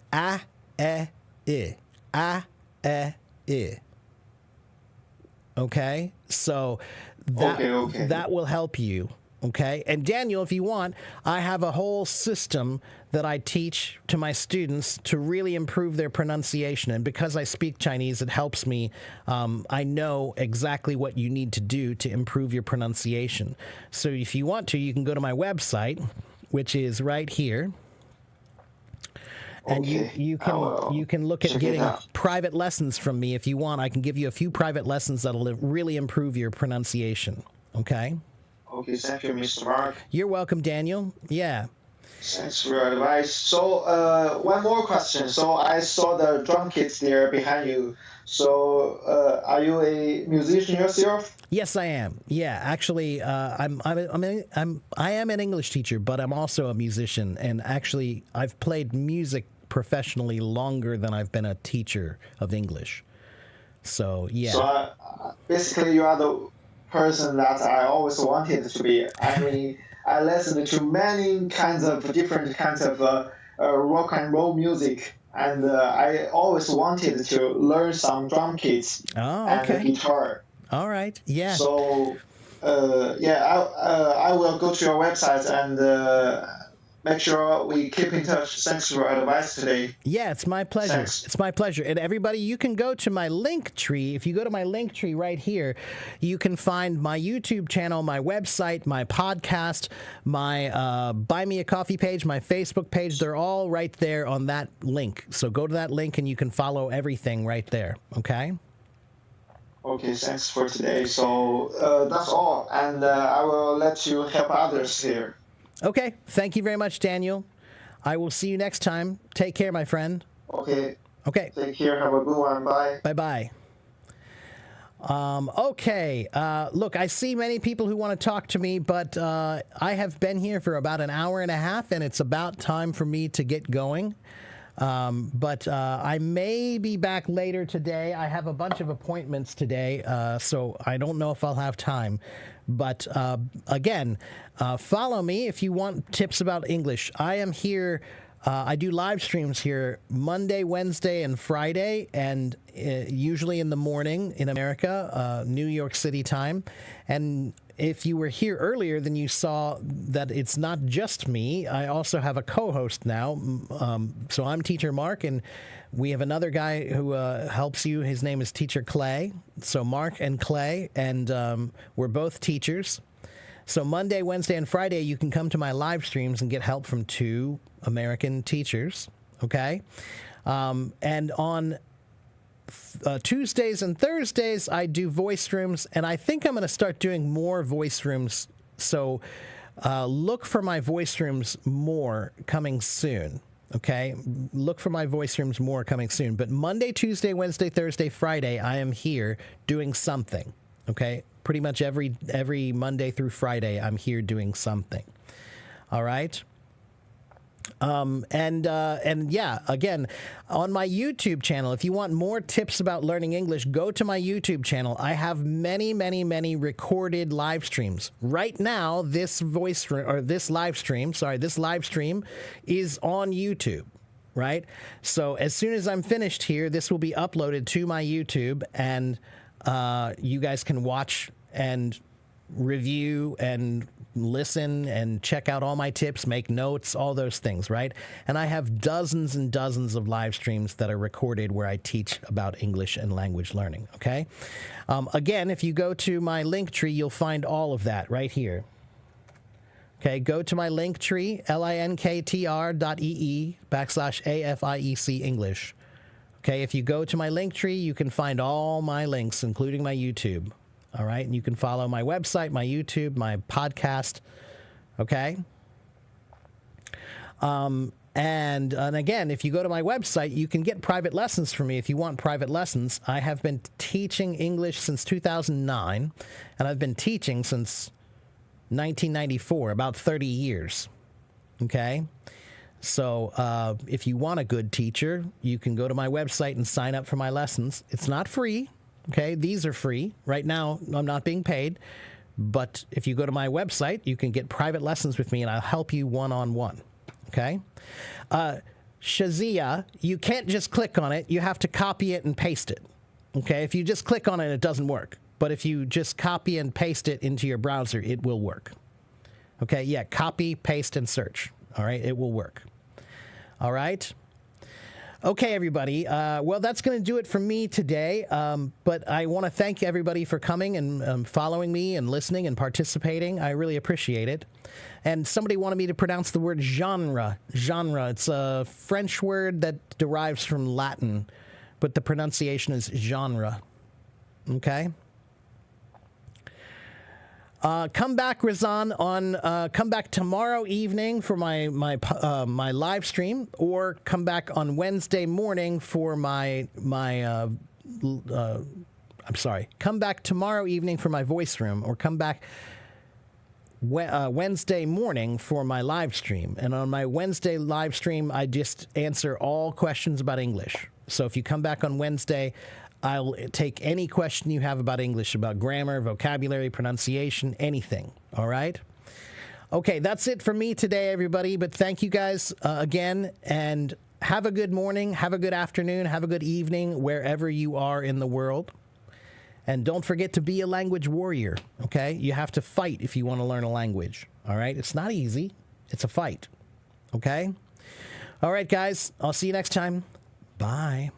Okay? So that will help you. Okay? And Daniel, if you want, I have a whole system that I teach to my students to really improve their pronunciation. And because I speak Chinese, it helps me. I know exactly what you need to do to improve your pronunciation. So if you want to, you can go to my website, which is right here. And you can look at getting private lessons from me if you want. I can give you a few private lessons that'll really improve your pronunciation. Okay? Okay, thank you, Mr. Mark. You're welcome, Daniel. Yeah. Thanks for your advice. So, one more question. So, I saw the drum kits there behind you. So, are you a musician yourself? Yes, I am. Yeah, actually, I am an English teacher, but I'm also a musician. And actually, I've played music professionally longer than I've been a teacher of English. So, yeah. So, basically, you are the person that I always wanted to be. I mean, I listened to many kinds of different kinds of rock and roll music, and I always wanted to learn some drum kits and guitar. All right, yeah. So, I will go to your website and make sure we keep in touch. Thanks for your advice today. Yeah, it's my pleasure. Thanks. It's my pleasure. And everybody, you can go to my link tree. If you go to my link tree right here, you can find my YouTube channel, my website, my podcast, my Buy Me a Coffee page, my Facebook page. They're all right there on that link. So go to that link and you can follow everything right there. Okay? Okay, thanks for today. So that's all. And I will let you help others here. Okay. Thank you very much, Daniel. I will see you next time. Take care, my friend. Okay. Okay. Take care. Have a good one. Bye. Bye-bye. Okay. Look, I see many people who want to talk to me, but I have been here for about an hour and a half, and it's about time for me to get going. But I may be back later today. I have a bunch of appointments today, so I don't know if I'll have time. But again, follow me if you want tips about English. I am here. I do live streams here Monday, Wednesday, and Friday, and usually in the morning in America, New York City time. And if you were here earlier, then you saw that it's not just me. I also have a co-host now. So I'm Teacher Mark, and we have another guy who helps you. His name is Teacher Clay. So Mark and Clay, and we're both teachers. So Monday, Wednesday, and Friday, you can come to my live streams and get help from two American teachers, okay? And on Tuesdays and Thursdays, I do voice rooms, and I think I'm going to start doing more voice rooms. So look for my voice rooms more coming soon, okay? Look for my voice rooms more coming soon. But Monday, Tuesday, Wednesday, Thursday, Friday, I am here doing something, okay? Pretty much every Monday through Friday, I'm here doing something. All right? And yeah, again, on my YouTube channel, if you want more tips about learning English, go to my YouTube channel. I have many, many, many recorded live streams. Right now, this live stream is on YouTube, right? So as soon as I'm finished here, this will be uploaded to my YouTube, and you guys can watch and review and listen and check out all my tips, make notes, all those things, right? And I have dozens and dozens of live streams that are recorded where I teach about English and language learning, okay? Again, if you go to my link tree, you'll find all of that right here. Okay, go to my link tree, linktr.ee/AFIEC English. Okay, if you go to my link tree, you can find all my links, including my YouTube. All right, and you can follow my website, my YouTube, my podcast. Okay. And again, if you go to my website, you can get private lessons from me if you want private lessons. I have been teaching English since 2009, and I've been teaching since 1994, about 30 years. Okay. So if you want a good teacher, you can go to my website and sign up for my lessons. It's not free. Okay, these are free. Right now, I'm not being paid. But if you go to my website, you can get private lessons with me, and I'll help you one-on-one. Okay? Shazia, you can't just click on it. You have to copy it and paste it. Okay? If you just click on it, it doesn't work. But if you just copy and paste it into your browser, it will work. Okay? Yeah, copy, paste, and search. All right? It will work. All right? Okay, everybody. Well, that's going to do it for me today. But I want to thank everybody for coming and following me and listening and participating. I really appreciate it. And somebody wanted me to pronounce the word genre. Genre. It's a French word that derives from Latin, but the pronunciation is genre. Okay? Come back, Razan, on come back tomorrow evening for my live stream, or come back on Wednesday morning for come back tomorrow evening for my voice room, or come back Wednesday morning for my live stream. And on my Wednesday live stream, I just answer all questions about English. So if you come back on Wednesday, I'll take any question you have about English, about grammar, vocabulary, pronunciation, anything. All right? Okay, that's it for me today, everybody. But thank you guys again, and have a good morning, have a good afternoon, have a good evening, wherever you are in the world. And don't forget to be a language warrior, okay? You have to fight if you want to learn a language, all right? It's not easy. It's a fight, okay? All right, guys. I'll see you next time. Bye.